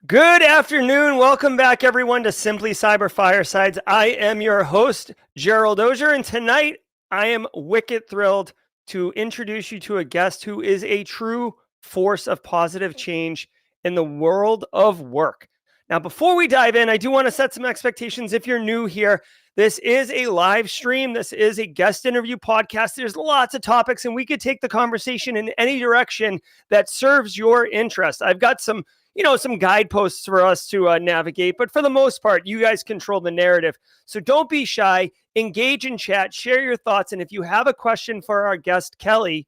Good afternoon. Welcome back, everyone, to Simply Cyber Firesides. I am your host, Gerald Auger, and tonight I am wicked thrilled to introduce you to a guest who is a true force of positive change in the world of work. Now, before we dive in, I do want to set some expectations. If you're new here, this is a live stream. This is a guest interview podcast. There's lots of topics, and we could take the conversation in any direction that serves your interest. I've got some guideposts for us to navigate. But for the most part, you guys control the narrative. So don't be shy, engage in chat, share your thoughts. And if you have a question for our guest, Kelly,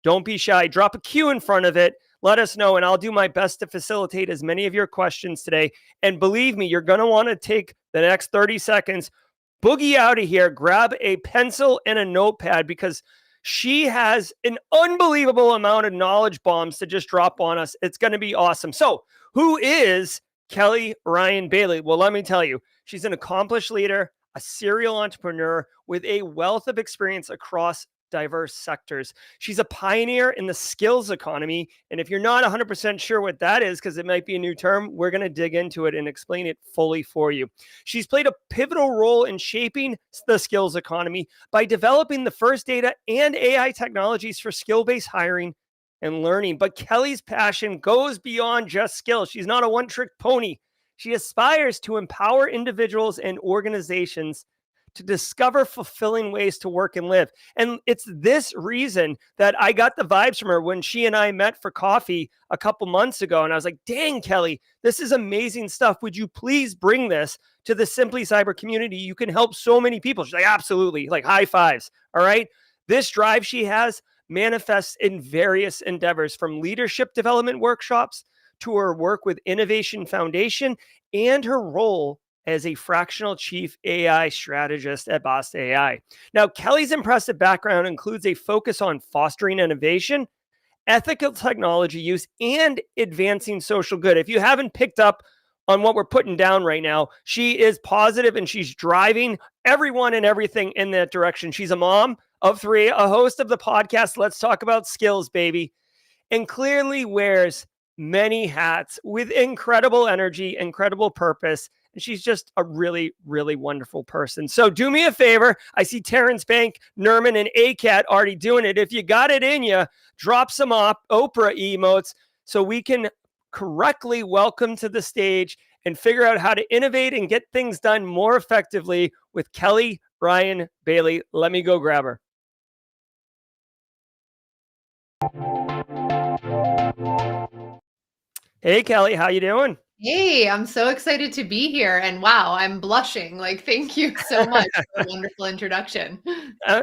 don't be shy. Drop a Q in front of it. Let us know, and I'll do my best to facilitate as many of your questions today. And believe me, you're going to want to take the next 30 seconds, boogie out of here, grab a pencil and a notepad, because she has an unbelievable amount of knowledge bombs to just drop on us. It's going to be awesome. So, who is Kelly Ryan Bailey? Well, let me tell you, she's an accomplished leader, a serial entrepreneur with a wealth of experience across diverse sectors. She's a pioneer in the skills economy. And if you're not 100% sure what that is, because it might be a new term, we're going to dig into it and explain it fully for you. She's played a pivotal role in shaping the skills economy by developing the first data and AI technologies for skill-based hiring and learning. But Kelly's passion goes beyond just skills. She's not a one-trick pony. She aspires to empower individuals and organizations to discover fulfilling ways to work and live. And it's this reason that I got the vibes from her when she and I met for coffee a couple months ago. And I was like, dang, Kelly, this is amazing stuff. Would you please bring this to the Simply Cyber community? You can help so many people. She's like, absolutely, like high fives. All right. This drive she has manifests in various endeavors, from leadership development workshops to her work with Innovation Foundation and her role as a fractional chief AI strategist at Boss AI. Now, Kelly's impressive background includes a focus on fostering innovation, ethical technology use, and advancing social good. If you haven't picked up on what we're putting down right now, she is positive and she's driving everyone and everything in that direction. She's a mom of three, a host of the podcast Let's Talk About Skills, baby, and clearly wears many hats with incredible energy, incredible purpose. And she's just a really, really wonderful person. So do me a favor. I see Terrence Bank, Nerman, and ACAT already doing it. If you got it in you, drop some Oprah emotes so we can correctly welcome to the stage and figure out how to innovate and get things done more effectively with Kelly Ryan Bailey. Let me go grab her. Hey, Kelly, how you doing? Hey, I'm so excited to be here. And wow, I'm blushing. Like, thank you so much for a wonderful introduction.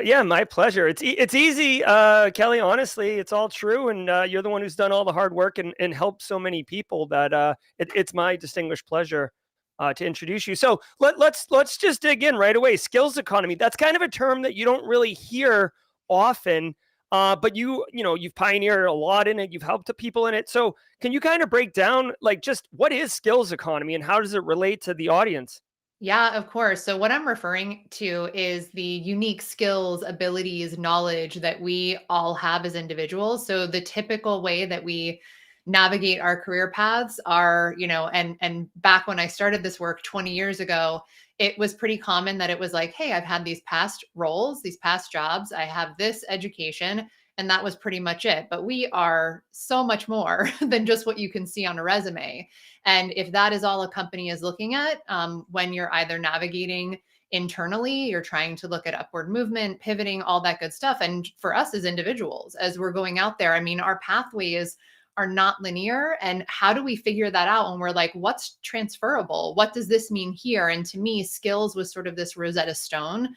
Yeah, my pleasure. It's easy, Kelly. Honestly, it's all true, and you're the one who's done all the hard work and helped so many people that it's my distinguished pleasure to introduce you. So let's just dig in right away. Skills economy. That's kind of a term that you don't really hear often, but you've pioneered a lot in it. You've helped people in it. So can you kind of break down like just what is skills economy and how does it relate to the audience? Yeah, of course. So, what I'm referring to is the unique skills, abilities, knowledge that we all have as individuals. So, the typical way that we navigate our career paths are, and back when I started this work 20 years ago, it was pretty common that it was like, hey, I've had these past roles, these past jobs, I have this education, and that was pretty much it. But we are so much more than just what you can see on a resume. And if that is all a company is looking at, when you're either navigating internally, you're trying to look at upward movement, pivoting, all that good stuff. And for us as individuals, as we're going out there, I mean, our pathways are not linear. And how do we figure that out when we're like, what's transferable? What does this mean here? And to me, skills was sort of this Rosetta Stone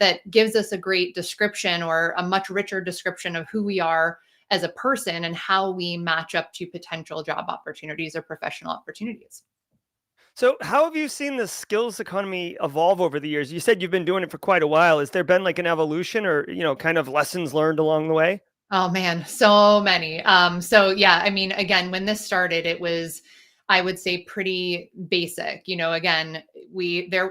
that gives us a great description, or a much richer description of who we are as a person and how we match up to potential job opportunities or professional opportunities. So how have you seen the skills economy evolve over the years? You said you've been doing it for quite a while. Has there been like an evolution or, kind of lessons learned along the way? Oh man, so many. So yeah, I mean, again, when this started, it was I would say pretty basic. Again,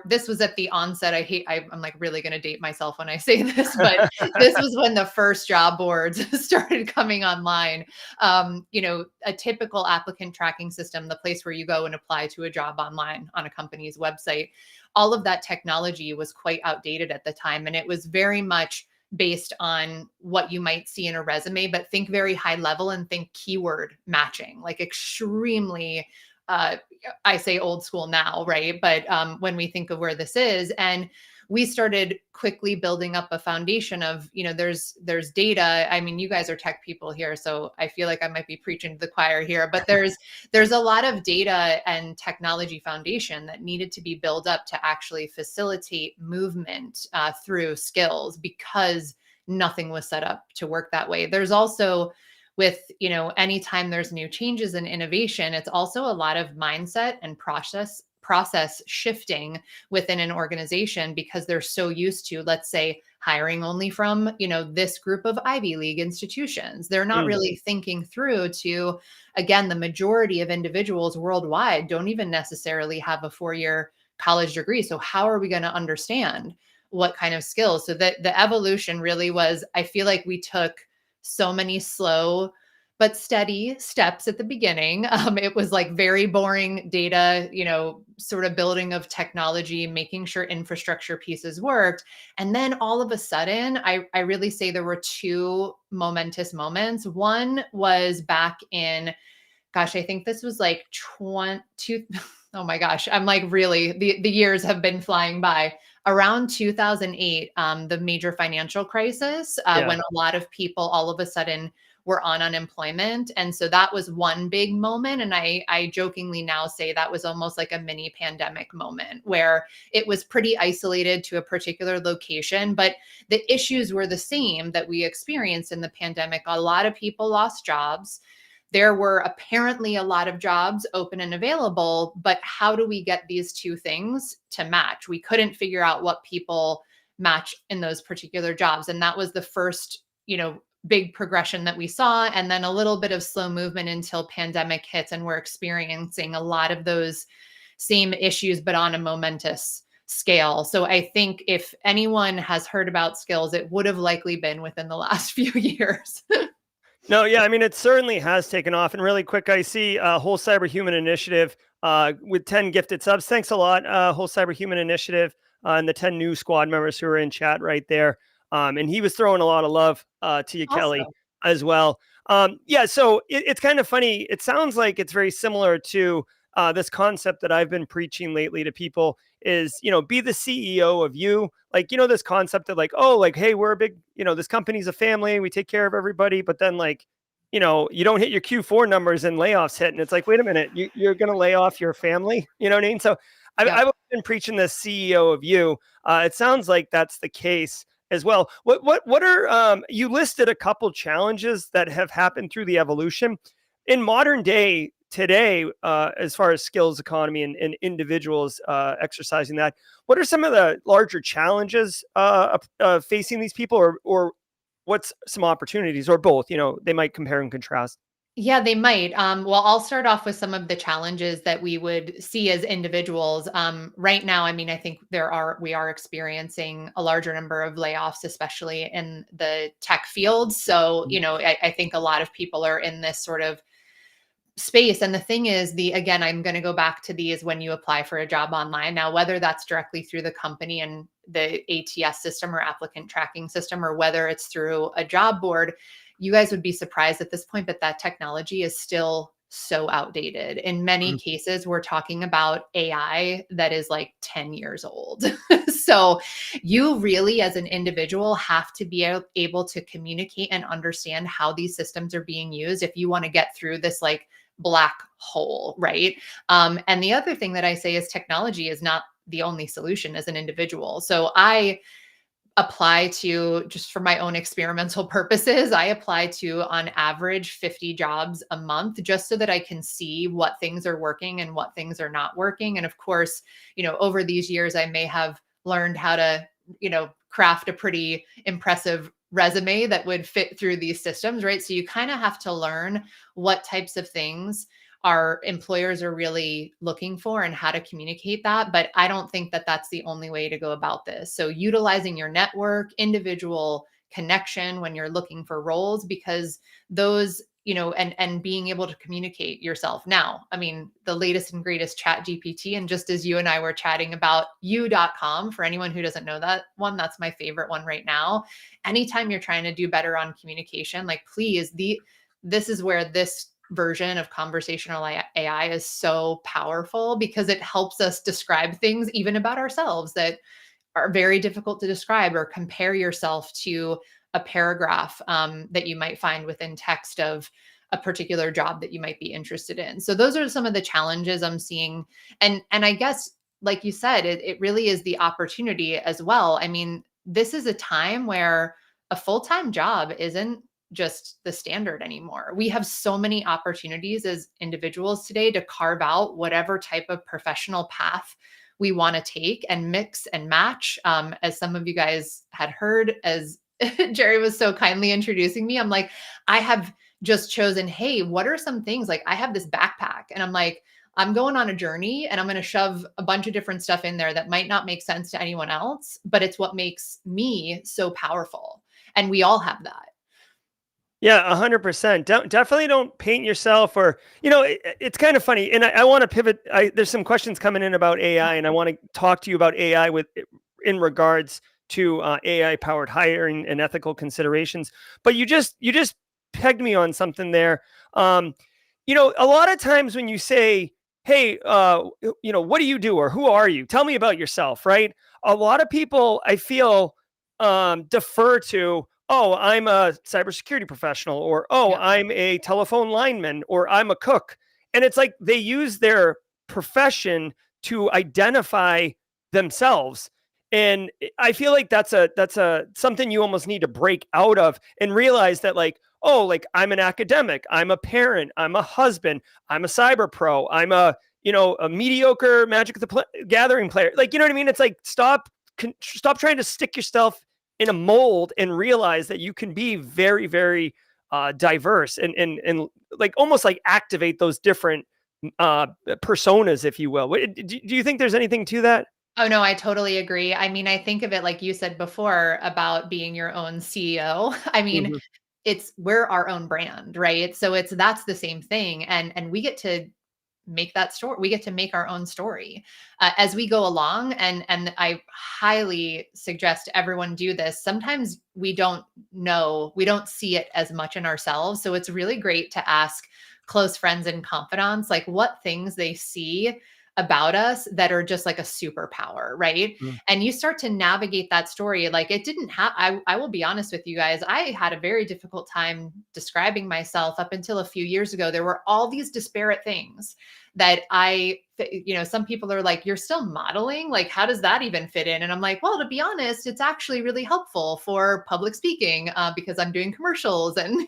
this was at the onset. I'm like really going to date myself when I say this, but this was when the first job boards started coming online. A typical applicant tracking system, the place where you go and apply to a job online on a company's website, all of that technology was quite outdated at the time. And it was very much based on what you might see in a resume, but think very high level and think keyword matching, like extremely, I say old school now, right? But when we think of where this is, and we started quickly building up a foundation of, there's data. I mean, you guys are tech people here, so I feel like I might be preaching to the choir here, but there's a lot of data and technology foundation that needed to be built up to actually facilitate movement through skills, because nothing was set up to work that way. There's also, with, anytime there's new changes in innovation, it's also a lot of mindset and process shifting within an organization, because they're so used to, let's say, hiring only from, this group of Ivy League institutions. They're not really thinking through to, again, the majority of individuals worldwide don't even necessarily have a 4-year college degree. So how are we going to understand what kind of skills? So that the evolution really was, I feel like we took so many slow but steady steps at the beginning. It was like very boring data, sort of building of technology, making sure infrastructure pieces worked. And then all of a sudden, I really say there were two momentous moments. One was back in, gosh, I think this was like oh my gosh, I'm like, really, the years have been flying by. Around 2008, the major financial crisis, when a lot of people all of a sudden were on unemployment. And so that was one big moment. And I jokingly now say that was almost like a mini pandemic moment, where it was pretty isolated to a particular location, but the issues were the same that we experienced in the pandemic. A lot of people lost jobs. There were apparently a lot of jobs open and available, but how do we get these two things to match? We couldn't figure out what people match in those particular jobs. And that was the first, big progression that we saw. And then a little bit of slow movement until pandemic hits, and we're experiencing a lot of those same issues, but on a momentous scale. So I think if anyone has heard about skills, it would have likely been within the last few years. No, yeah, I mean, it certainly has taken off. And really quick, I see Whole Cyber Human Initiative with 10 gifted subs. Thanks a lot, Whole Cyber Human Initiative, and the 10 new squad members who are in chat right there. And he was throwing a lot of love to you, Kelly, Awesome. as well. Yeah, so it's kind of funny. It sounds like it's very similar to this concept that I've been preaching lately to people is, be the CEO of you. Like, this concept of like, oh, like, hey, we're a big, this company's a family. We take care of everybody. But then like, you don't hit your Q4 numbers and layoffs hit. And it's like, wait a minute, you're going to lay off your family. You know what I mean? So I've been preaching this CEO of you. It sounds like that's the case as well. What are, you listed a couple challenges that have happened through the evolution in modern day today, as far as skills economy and individuals exercising that. What are some of the larger challenges facing these people, or what's some opportunities, or both? They might compare and contrast. Yeah, they might. Well, I'll start off with some of the challenges that we would see as individuals. Right now, I mean, I think we are experiencing a larger number of layoffs, especially in the tech field. So, I think a lot of people are in this sort of space. And the thing is, again, I'm going to go back to these when you apply for a job online. Now, whether that's directly through the company and the ATS system or applicant tracking system, or whether it's through a job board, you guys would be surprised at this point, but that technology is still so outdated. In many cases, we're talking about AI that is like 10 years old. So you really, as an individual, have to be able to communicate and understand how these systems are being used if you want to get through this like black hole, right? And the other thing that I say is technology is not the only solution as an individual. So I apply to, just for my own experimental purposes, I apply to on average 50 jobs a month, just so that I can see what things are working and what things are not working. And of course, over these years, I may have learned how to, craft a pretty impressive resume that would fit through these systems, right? So you kind of have to learn what types of things our employers are really looking for and how to communicate that. But I don't think that that's the only way to go about this. So utilizing your network, individual connection when you're looking for roles, because those, and being able to communicate yourself. Now, I mean, the latest and greatest Chat GPT, and just as you and I were chatting about you.com, for anyone who doesn't know that one, that's my favorite one right now. Anytime you're trying to do better on communication, like, please, this is where this version of conversational AI is so powerful, because it helps us describe things even about ourselves that are very difficult to describe, or compare yourself to a paragraph that you might find within text of a particular job that you might be interested in. So those are some of the challenges I'm seeing. And I guess, like you said, it really is the opportunity as well. I mean, this is a time where a full-time job isn't just the standard anymore. We have so many opportunities as individuals today to carve out whatever type of professional path we want to take and mix and match. As some of you guys had heard, as Jerry was so kindly introducing me, I'm like, I have just chosen, hey, what are some things? Like, I have this backpack, and I'm like, I'm going on a journey, and I'm going to shove a bunch of different stuff in there that might not make sense to anyone else, but it's what makes me so powerful. And we all have that. Yeah, 100%. Definitely don't paint yourself, or, it's kind of funny. And I want to pivot. There's some questions coming in about AI, and I want to talk to you about AI in regards to AI powered hiring and ethical considerations. But you just pegged me on something there. A lot of times when you say, hey, what do you do, or who are you? Tell me about yourself, right? A lot of people, I feel, defer to, oh, I'm a cybersecurity professional, or, oh, Yeah. I'm a telephone lineman, or I'm a cook. And it's like they use their profession to identify themselves. And I feel like that's a something you almost need to break out of and realize that, like, oh, like, I'm an academic, I'm a parent, I'm a husband, I'm a cyber pro, I'm a mediocre Magic the Gathering player. Like, you know what I mean? It's like, stop trying to stick yourself in a mold and realize that you can be very, very diverse and like almost like activate those different personas, if you will. Do you think there's anything to that? Oh, no, I totally agree. I mean, I think of it like you said before about being your own CEO. I mean, Mhm. we're our own brand, right? So that's the same thing. And we get to make that story. We get to make our own story as we go along. And I highly suggest everyone do this. Sometimes we don't see it as much in ourselves. So it's really great to ask close friends and confidants, like, what things they see about us that are just like a superpower, right? Mm. And you start to navigate that story. Like, it didn't have, I will be honest with you guys, I had a very difficult time describing myself up until a few years ago. There were all these disparate things that some people are like, you're still modeling? Like, how does that even fit in? And I'm like, well, to be honest, it's actually really helpful for public speaking because I'm doing commercials and,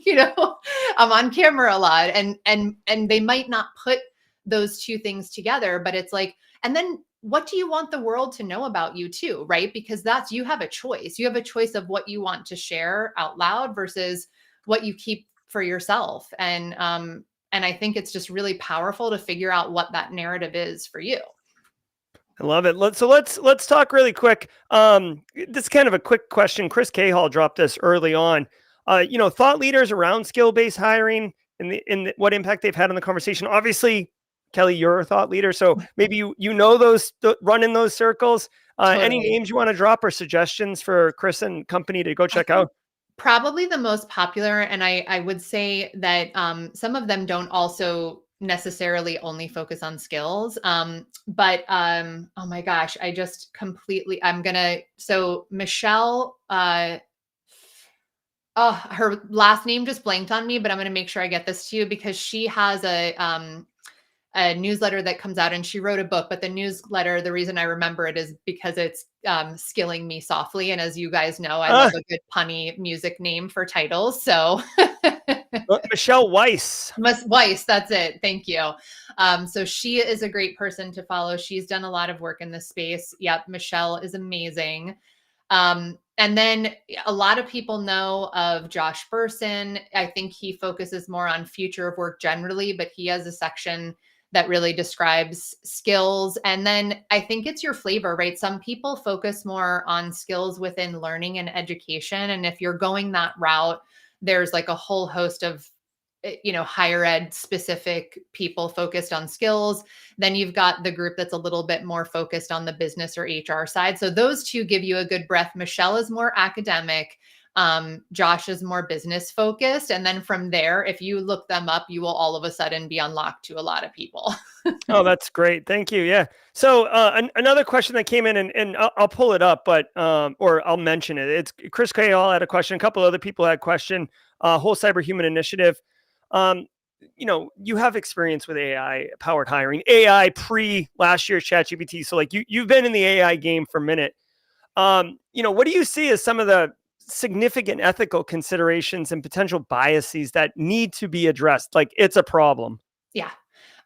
I'm on camera a lot. And they might not put those two things together, but it's like, and then what do you want the world to know about you too, right? Because you have a choice. You have a choice of what you want to share out loud versus what you keep for yourself. And I think it's just really powerful to figure out what that narrative is for you. I love it. Let's talk really quick. This is kind of a quick question. Chris Cahall dropped this early on. Thought leaders around skill-based hiring and what impact they've had on the conversation. Obviously, Kelly, you're a thought leader, so maybe those run in those circles. Any Totally. names you want to drop or suggestions for Chris and company to go check out? Probably the most popular, and I would say that some of them don't also necessarily only focus on skills. But oh my gosh, so Michelle, oh, her last name just blanked on me, but I'm gonna make sure I get this to you because she has a newsletter that comes out, and she wrote a book, but the newsletter, the reason I remember it is because it's Skilling Me Softly. And as you guys know, I love a good punny music name for titles. So Michelle Weiss. Weiss, that's it. Thank you. So she is a great person to follow. She's done a lot of work in this space. Yep. Michelle is amazing. And then a lot of people know of Josh Bersin. I think he focuses more on future of work generally, but he has a section that really describes skills. And then I think it's your flavor, right? Some people focus more on skills within learning and education. And if you're going that route, there's like a whole host of higher ed specific people focused on skills. Then you've got the group that's a little bit more focused on the business or HR side. So those two give you a good breath. Michelle is more academic. Josh is more business focused. And then from there, if you look them up, you will all of a sudden be unlocked to a lot of people. Oh, that's great. Thank you. Yeah. So another question that came in, and I'll pull it up, but or I'll mention it. It's Chris Kayal had a question. A couple other people had a question. Whole Cyber Human Initiative. You have experience with AI powered hiring, AI pre last year's ChatGPT. So like you've been in the AI game for a minute. What do you see as some of the significant ethical considerations and potential biases that need to be addressed? Like it's a problem. Yeah.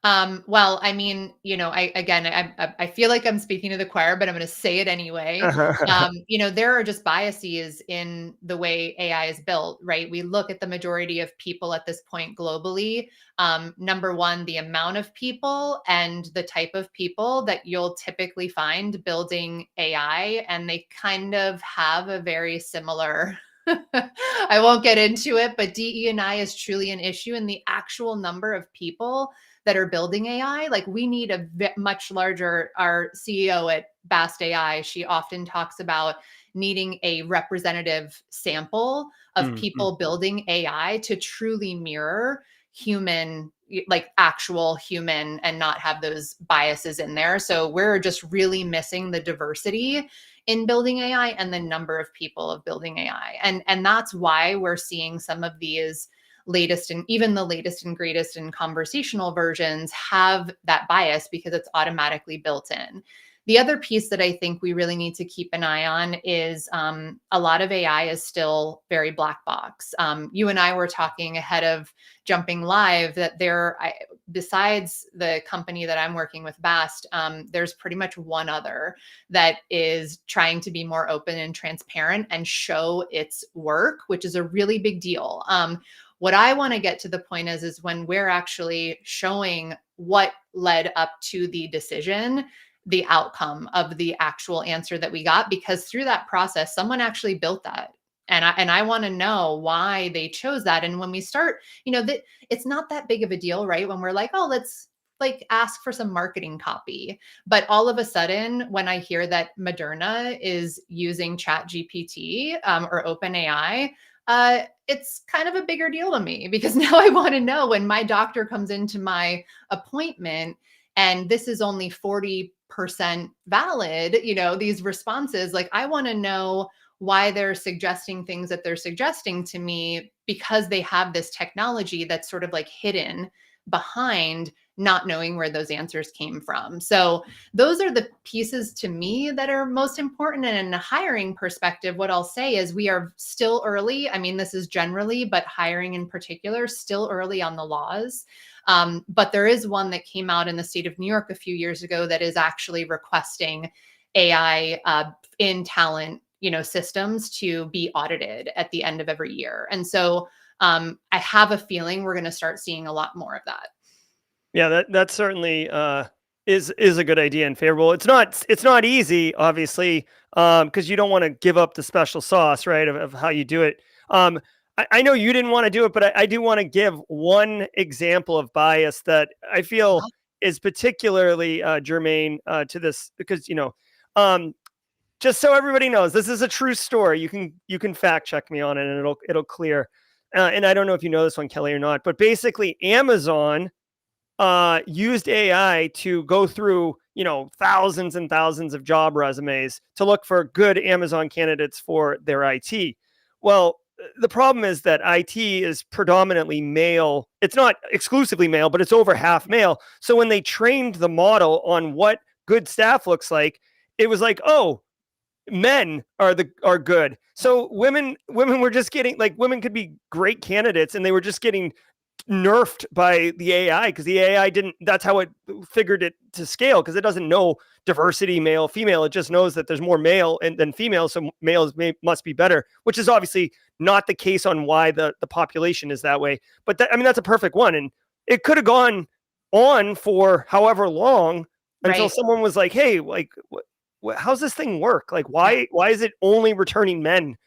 Well, I mean, I feel like I'm speaking to the choir, but I'm going to say it anyway. There are just biases in the way AI is built, right? We look at the majority of people at this point globally. Number one, the amount of people and the type of people that you'll typically find building AI, and they kind of have a very similar I won't get into it, but DE&I is truly an issue, and the actual number of people that are building AI, like we need a much larger, our CEO at Bast AI, she often talks about needing a representative sample of people building AI to truly mirror human, like actual human, and not have those biases in there. So we're just really missing the diversity in building AI and the number of people of building AI. And that's why we're seeing some of these latest and even the latest and greatest and conversational versions have that bias because it's automatically built in. The other piece that I think we really need to keep an eye on is a lot of AI is still very black box. You and I were talking ahead of jumping live that besides the company that I'm working with, Bast, there's pretty much one other that is trying to be more open and transparent and show its work, which is a really big deal. What I want to get to the point is when we're actually showing what led up to the decision, the outcome of the actual answer that we got, because through that process, someone actually built that. And I want to know why they chose that. And when we start, that it's not that big of a deal, right? When we're like, oh, let's like ask for some marketing copy. But all of a sudden, when I hear that Moderna is using ChatGPT or OpenAI, it's kind of a bigger deal to me because now I want to know when my doctor comes into my appointment and this is only 40% valid, these responses, like I want to know why they're suggesting things that they're suggesting to me because they have this technology that's sort of like hidden behind not knowing where those answers came from. So those are the pieces to me that are most important. And in a hiring perspective, what I'll say is we are still early. I mean, this is generally, but hiring in particular, still early on the laws. But there is one that came out in the state of New York a few years ago that is actually requesting AI in talent, systems to be audited at the end of every year. And so I have a feeling we're going to start seeing a lot more of that. Yeah, that certainly is a good idea and favorable. It's not easy, obviously, because you don't want to give up the special sauce, right, of how you do it. I know you didn't want to do it, but I do want to give one example of bias that I feel is particularly germane to this, because just so everybody knows, this is a true story. You can fact check me on it, and it'll clear. And I don't know if you know this one, Kelly, or not, but basically, Amazon used AI to go through, thousands and thousands of job resumes to look for good Amazon candidates for their IT. Well, the problem is that IT is predominantly male. It's not exclusively male, but it's over half male. So when they trained the model on what good staff looks like, it was like, oh, men are good. So women were just getting, like, women could be great candidates and they were just getting nerfed by the AI because the AI didn't, that's how it figured it to scale, because it doesn't know diversity, male, female. It just knows that there's more male than female. So males must be better, which is obviously not the case on why the population is that way. But that, I mean, that's a perfect one. And it could have gone on for however long until Right. someone was like, hey, like, how's this thing work? Like, Yeah. why is it only returning men?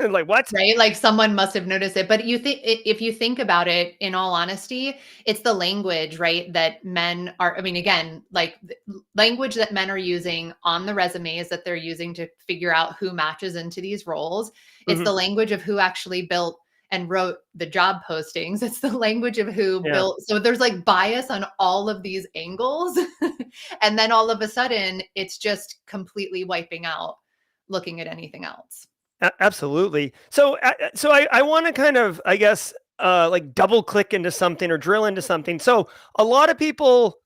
Like, what? Right? Like someone must have noticed it. But you think if you think about it, in all honesty, it's the language, right? That men are, I mean, again, like language that men are using on the resumes that they're using to figure out who matches into these roles. It's Mhm. the language of who actually built and wrote the job postings. It's the language of who Yeah. built. So there's like bias on all of these angles. And then all of a sudden, it's just completely wiping out looking at anything else. Absolutely. So, I want to kind of, I guess, like double click into something or drill into something. So, a lot of people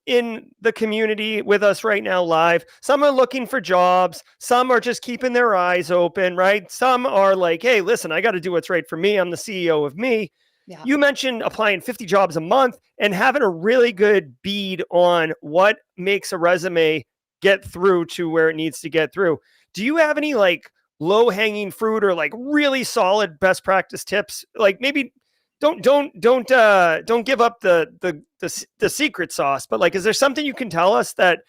in the community with us right now live, some are looking for jobs, some are just keeping their eyes open, right? Some are like, hey, listen, I got to do what's right for me. I'm the CEO of me. Yeah. You mentioned applying 50 jobs a month and having a really good bead on what makes a resume get through to where it needs to get through. Do you have any like low hanging fruit or like really solid best practice tips? Like maybe don't give up the secret sauce, but like, is there something you can tell us that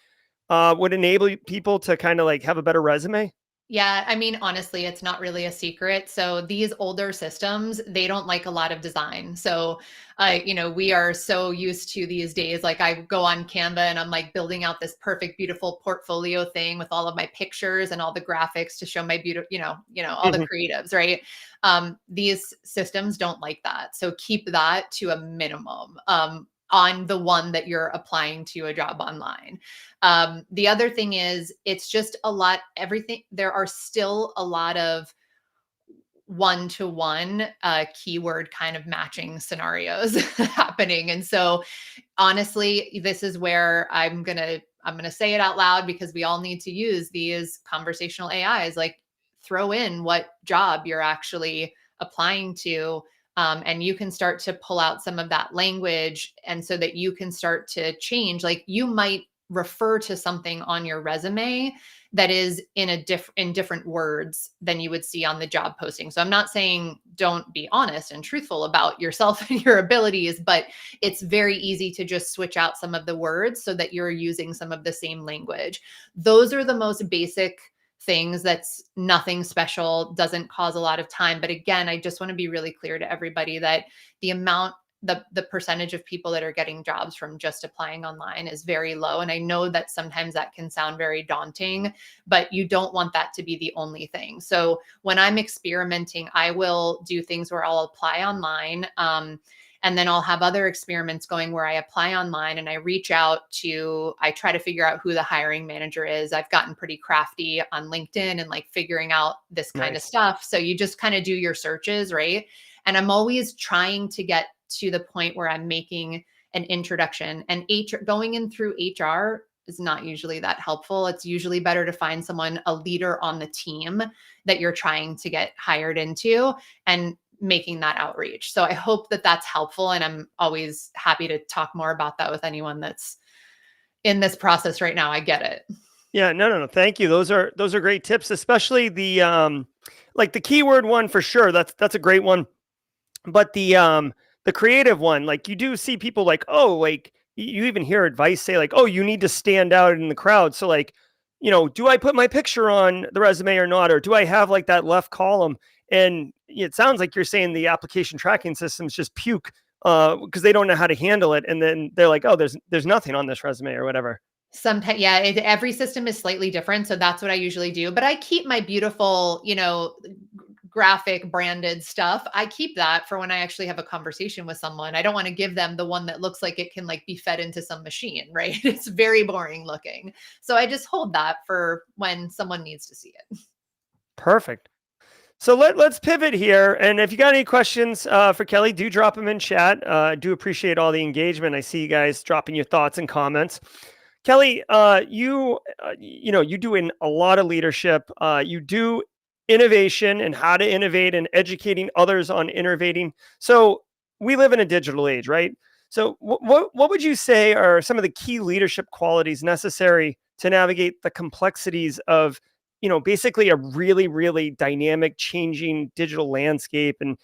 would enable people to kind of like have a better resume? Yeah, I mean, honestly, it's not really a secret. So these older systems, they don't like a lot of design. So, we are so used to these days. Like I go on Canva and I'm like building out this perfect, beautiful portfolio thing with all of my pictures and all the graphics to show my beautiful, all the Hmm. creatives, right? These systems don't like that. So keep that to a minimum. On the one that you're applying to a job online. The other thing is, it's just a lot, everything, there are still a lot of one-to-one keyword kind of matching scenarios happening. And so honestly, this is where I'm gonna say it out loud because we all need to use these conversational AIs. Like throw in what job you're actually applying to. And you can start to pull out some of that language, and so that you can start to change. Like you might refer to something on your resume that is in different words than you would see on the job posting. So I'm not saying don't be honest and truthful about yourself and your abilities, but it's very easy to just switch out some of the words so that you're using some of the same language. Those are the most basic things. That's nothing special, doesn't cause a lot of time. But again, I just want to be really clear to everybody that the amount the percentage of people that are getting jobs from just applying online is very low. And I know that sometimes that can sound very daunting, but you don't want that to be the only thing. So when I'm experimenting, I will do things where I'll apply online. And then I'll have other experiments going where I apply online and I try to figure out who the hiring manager is. I've gotten pretty crafty on LinkedIn and like figuring out this kind of Nice. stuff. So you just kind of do your searches, right? And I'm always trying to get to the point where I'm making an introduction. And going in through HR is not usually that helpful. It's usually better to find someone, a leader on the team that you're trying to get hired into, and making that outreach. So I hope that that's helpful. And I'm always happy to talk more about that with anyone that's in this process right now. I get it. Yeah, no. Thank you. Those are great tips, especially the like the keyword one for sure. That's a great one. But the creative one, like you do see people like, oh, like you even hear advice say like, oh, you need to stand out in the crowd. So like, do I put my picture on the resume or not? Or do I have like that left column? And it sounds like you're saying the application tracking systems just puke because they don't know how to handle it. And then they're like, oh, there's nothing on this resume or whatever. Sometimes, yeah, every system is slightly different. So that's what I usually do. But I keep my beautiful, graphic branded stuff. I keep that for when I actually have a conversation with someone. I don't want to give them the one that looks like it can like be fed into some machine, right? It's very boring looking. So I just hold that for when someone needs to see it. Perfect. So let's pivot here. And if you got any questions for Kelly, do drop them in chat. I do appreciate all the engagement. I see you guys dropping your thoughts and comments. Kelly, you do a lot of leadership. You do innovation and how to innovate and educating others on innovating. So we live in a digital age, right? So what would you say are some of the key leadership qualities necessary to navigate the complexities of, basically a really, really dynamic, changing digital landscape? And,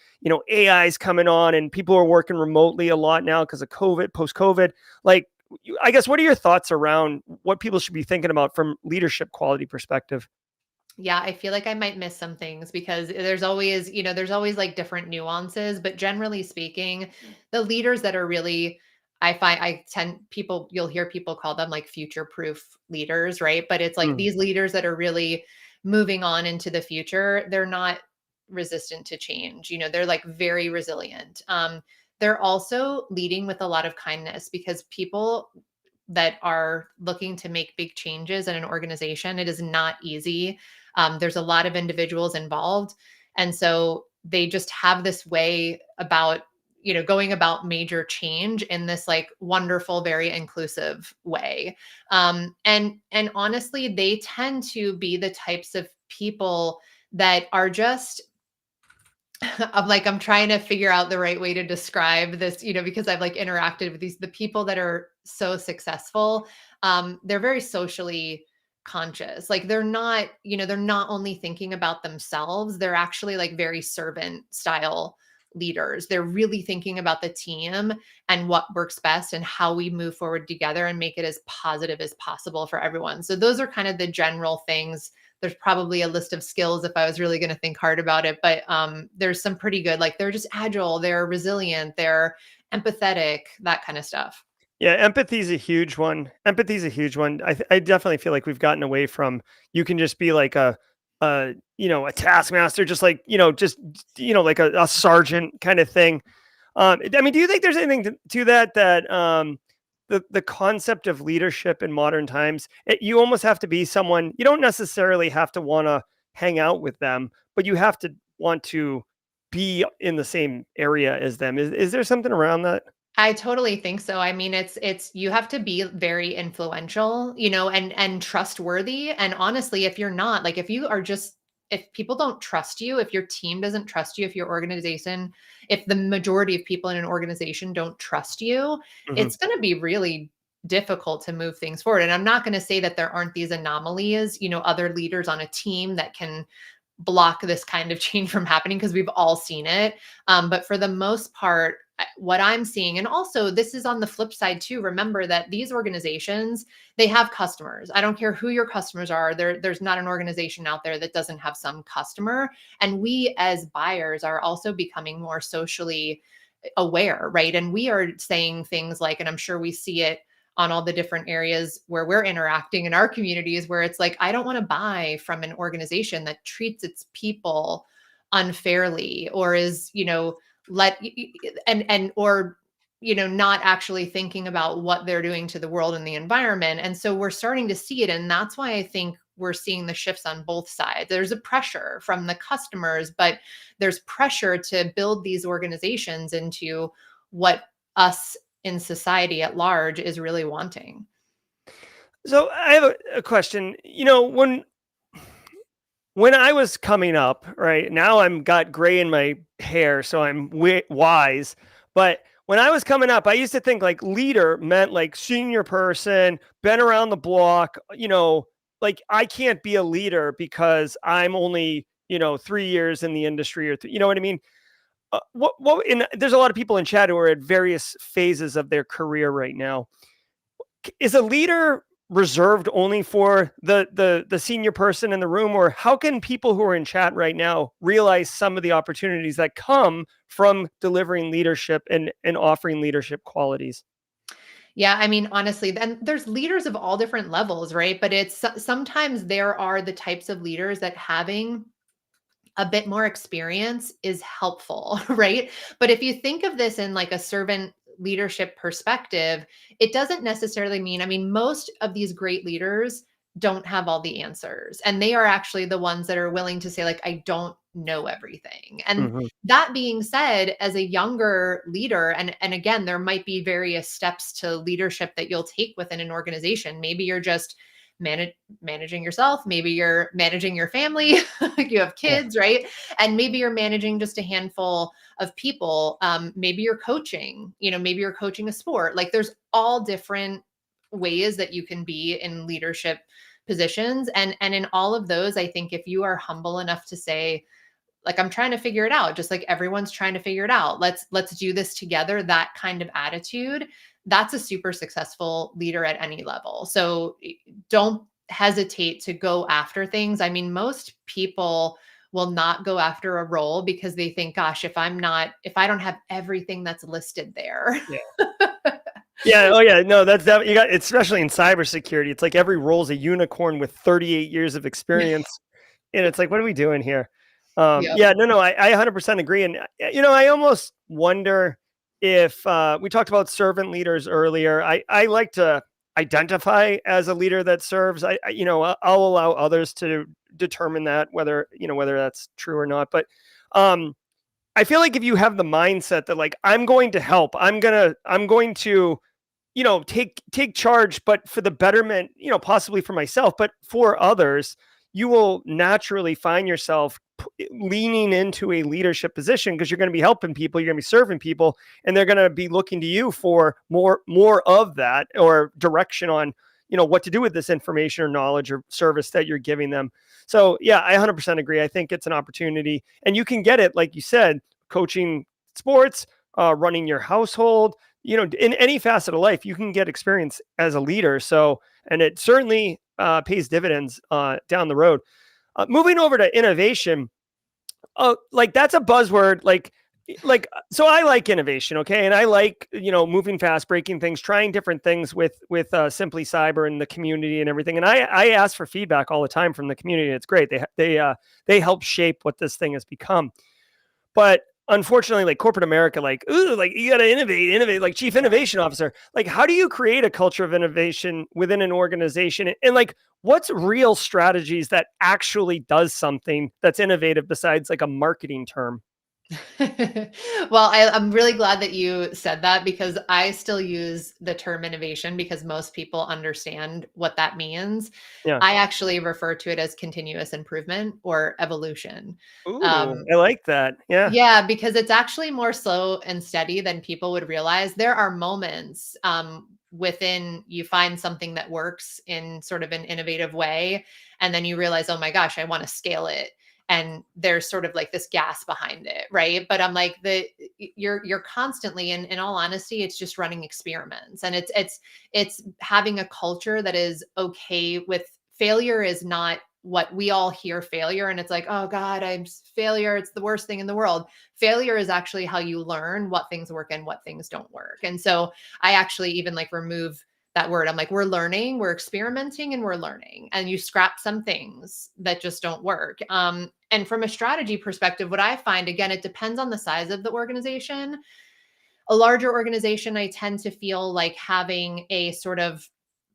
AI is coming on and people are working remotely a lot now because of COVID, post-COVID. Like, I guess, what are your thoughts around what people should be thinking about from leadership quality perspective? Yeah, I feel like I might miss some things because there's always like different nuances, but generally speaking, the leaders that are really I tend people you'll hear people call them like future proof leaders, right? But it's like Mm. these leaders that are really moving on into the future, they're not resistant to change. They're like very resilient. They're also leading with a lot of kindness because people that are looking to make big changes in an organization, it is not easy. There's a lot of individuals involved. And so they just have this way about, going about major change in this like wonderful, very inclusive way. And honestly, they tend to be the types of people that are just I'm trying to figure out the right way to describe this, because I've like interacted with the people that are so successful. They're very socially conscious. Like they're not only thinking about themselves, they're actually like very servant style leaders. They're really thinking about the team and what works best and how we move forward together and make it as positive as possible for everyone. So those are kind of the general things. There's probably a list of skills if I was really going to think hard about it, but there's some pretty good, like they're just agile, they're resilient, they're empathetic, that kind of stuff. Yeah, empathy is a huge one. Empathy is a huge one. I definitely feel like we've gotten away from, you can just be like a taskmaster, just like, like a sergeant kind of thing. I mean, do you think there's anything to that, the concept of leadership in modern times, you almost have to be someone, you don't necessarily have to want to hang out with them, but you have to want to be in the same area as them. Is there something around that? I totally think so. I mean, it's you have to be very influential, and trustworthy. And honestly, if you're not, like if people don't trust you, if your team doesn't trust you, if your organization, if the majority of people in an organization don't trust you, Mhm. it's going to be really difficult to move things forward. And I'm not going to say that there aren't these anomalies, other leaders on a team that can block this kind of change from happening because we've all seen it. But for the most part, what I'm seeing, and also this is on the flip side too, remember that these organizations, they have customers. I don't care who your customers are. There's not an organization out there that doesn't have some customer. And we as buyers are also becoming more socially aware, right? And we are saying things like, and I'm sure we see it on all the different areas where we're interacting in our communities, where it's like, I don't want to buy from an organization that treats its people unfairly or is, let and or not actually thinking about what they're doing to the world and the environment. And so we're starting to see it, and that's why I think we're seeing the shifts on both sides. There's a pressure from the customers, but there's pressure to build these organizations into what us in society at large is really wanting. So I have a question. When I was coming up, right now I'm got gray in my hair, so I'm wise. But when I was coming up, I used to think like leader meant like senior person, been around the block. Like I can't be a leader because I'm only 3 years in the industry, or you know what I mean. And there's a lot of people in chat who are at various phases of their career right now. Is a leader reserved only for the senior person in the room, or how can people who are in chat right now realize some of the opportunities that come from delivering leadership and offering leadership qualities? Yeah, I mean, honestly, then there's leaders of all different levels, right? But sometimes there are the types of leaders that having a bit more experience is helpful, right? But if you think of this in like a servant leadership perspective, it doesn't necessarily mean, I mean, most of these great leaders don't have all the answers. And they are actually the ones that are willing to say, like, I don't know everything. And Mhm. that being said, as a younger leader, and again, there might be various steps to leadership that you'll take within an organization. Maybe you're just managing yourself. Maybe you're managing your family. You have kids, right? And maybe you're managing just a handful of people. Maybe you're coaching, maybe you're coaching a sport. Like there's all different ways that you can be in leadership positions. And in all of those, I think if you are humble enough to say, like, I'm trying to figure it out, just like everyone's trying to figure it out. Let's do this together. That kind of attitude, that's a super successful leader at any level. So don't hesitate to go after things. I mean, most people will not go after a role because they think, gosh, if I don't have everything that's listed there. Yeah. Yeah. Oh, yeah. No, that's that. You got, especially in cybersecurity. It's like every role's a unicorn with 38 years of experience, and it's like, what are we doing here? Yep. Yeah. No. I 100% agree. And I almost wonder if we talked about servant leaders earlier. I like to identify as a leader that serves. I'll allow others to determine that whether that's true or not. But I feel like if you have the mindset that like I'm going to help, I'm going to take charge, but for the betterment, possibly for myself, but for others, you will naturally find yourself leaning into a leadership position because you're going to be helping people, you're going to be serving people, and they're going to be looking to you for more of that or direction on what to do with this information or knowledge or service that you're giving them. So yeah, I 100% agree. I think it's an opportunity, and you can get it, like you said, coaching sports, running your household, in any facet of life, you can get experience as a leader. So, and it certainly pays dividends down the road. Moving over to innovation, like that's a buzzword. So I like innovation, okay, and I like moving fast, breaking things, trying different things with Simply Cyber and the community and everything. And I ask for feedback all the time from the community. It's great. They help shape what this thing has become. But unfortunately, like corporate America, like, ooh, like you got to innovate, like chief innovation officer. Like, how do you create a culture of innovation within an organization? And like, what's real strategies that actually does something that's innovative besides like a marketing term? Well, I'm really glad that you said that because I still use the term innovation because most people understand what that means. Yeah. I actually refer to it as continuous improvement or evolution. Ooh, Um, I like that. Yeah. yeah, because it's actually more slow and steady than people would realize. There are moments within you find something that works in sort of an innovative way, and then you realize, oh my gosh, I want to scale it. And there's sort of like this gas behind it, right? But I'm like you're constantly, in all honesty, it's just running experiments, and it's having a culture that is okay with failure. Is not what we all hear failure, and it's like, oh god, failure, it's the worst thing in the world. Failure is actually how you learn what things work and what things don't work. And so I actually even like remove that word. I'm like, we're learning, we're experimenting, and we're learning, and you scrap some things that just don't work. And from a strategy perspective, what I find, again, it depends on the size of the organization. A larger organization, I tend to feel like having a sort of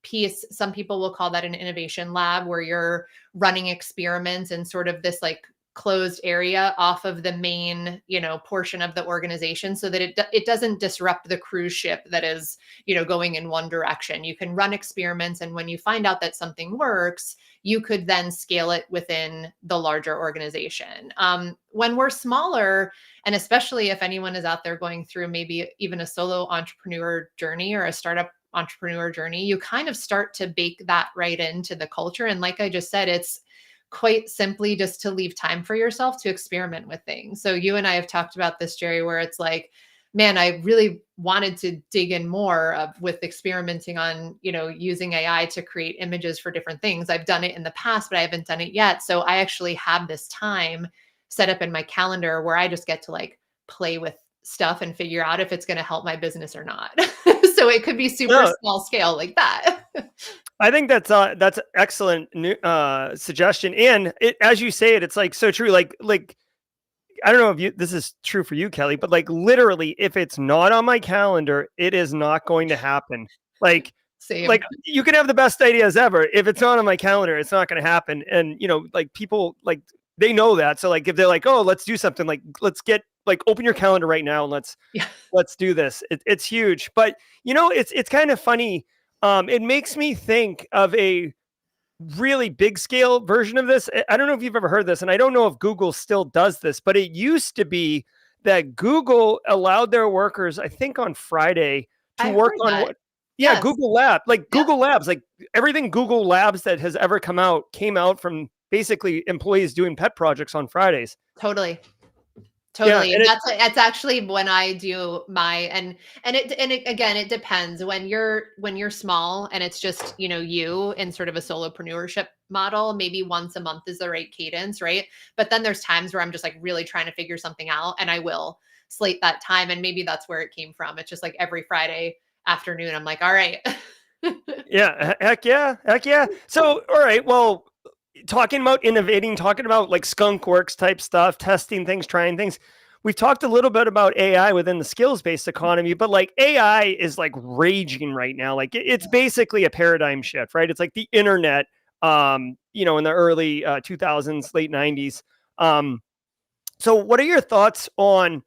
piece, some people will call that an innovation lab, where you're running experiments in sort of this like closed area off of the main, portion of the organization, so that it doesn't disrupt the cruise ship that is, going in one direction. You can run experiments, and when you find out that something works, you could then scale it within the larger organization. When we're smaller, and especially if anyone is out there going through maybe even a solo entrepreneur journey or a startup entrepreneur journey, you kind of start to bake that right into the culture. And like I just said, it's quite simply just to leave time for yourself to experiment with things. So you and I have talked about this, Jerry, where it's like, man, I really wanted to dig in more with experimenting on, using AI to create images for different things. I've done it in the past, but I haven't done it yet. So I actually have this time set up in my calendar where I just get to like play with stuff and figure out if it's going to help my business or not. So it could be super No, small scale like that. I think that's excellent suggestion. And as you say it, it's like so true. Like I don't know if this is true for you, Kelly, but like literally, if it's not on my calendar, it is not going to happen. Like, Same. like you can have the best ideas ever. If it's not on my calendar, it's not going to happen. And like people, like they know that. So like if they're like, oh, let's do something, like let's get like open your calendar right now and let's do this. It's huge. But it's kind of funny. It makes me think of a really big scale version of this. I don't know if you've ever heard this, and I don't know if Google still does this, but it used to be that Google allowed their workers, I think on Friday, to I've work heard on that. what, yeah, Yes. Google Lab, like Yep. Google Labs, like everything Google Labs that has ever come out came out from basically employees doing pet projects on Fridays. Totally. Yeah. Totally. And it, That's actually when I do my and it again, it depends. When you're small and it's just, you in sort of a solopreneurship model, maybe once a month is the right cadence, right? But then there's times where I'm just like really trying to figure something out and I will slate that time, and maybe that's where it came from. It's just like every Friday afternoon I'm like, all right. yeah, heck yeah, heck yeah. So, all right, well, talking about innovating, talking about like skunk works type stuff, testing things, trying things. We've talked a little bit about AI within the skills based economy, but like AI is like raging right now. Like it's basically a paradigm shift, right? It's like the internet, in the early 2000s, late 90s. So, what are your thoughts on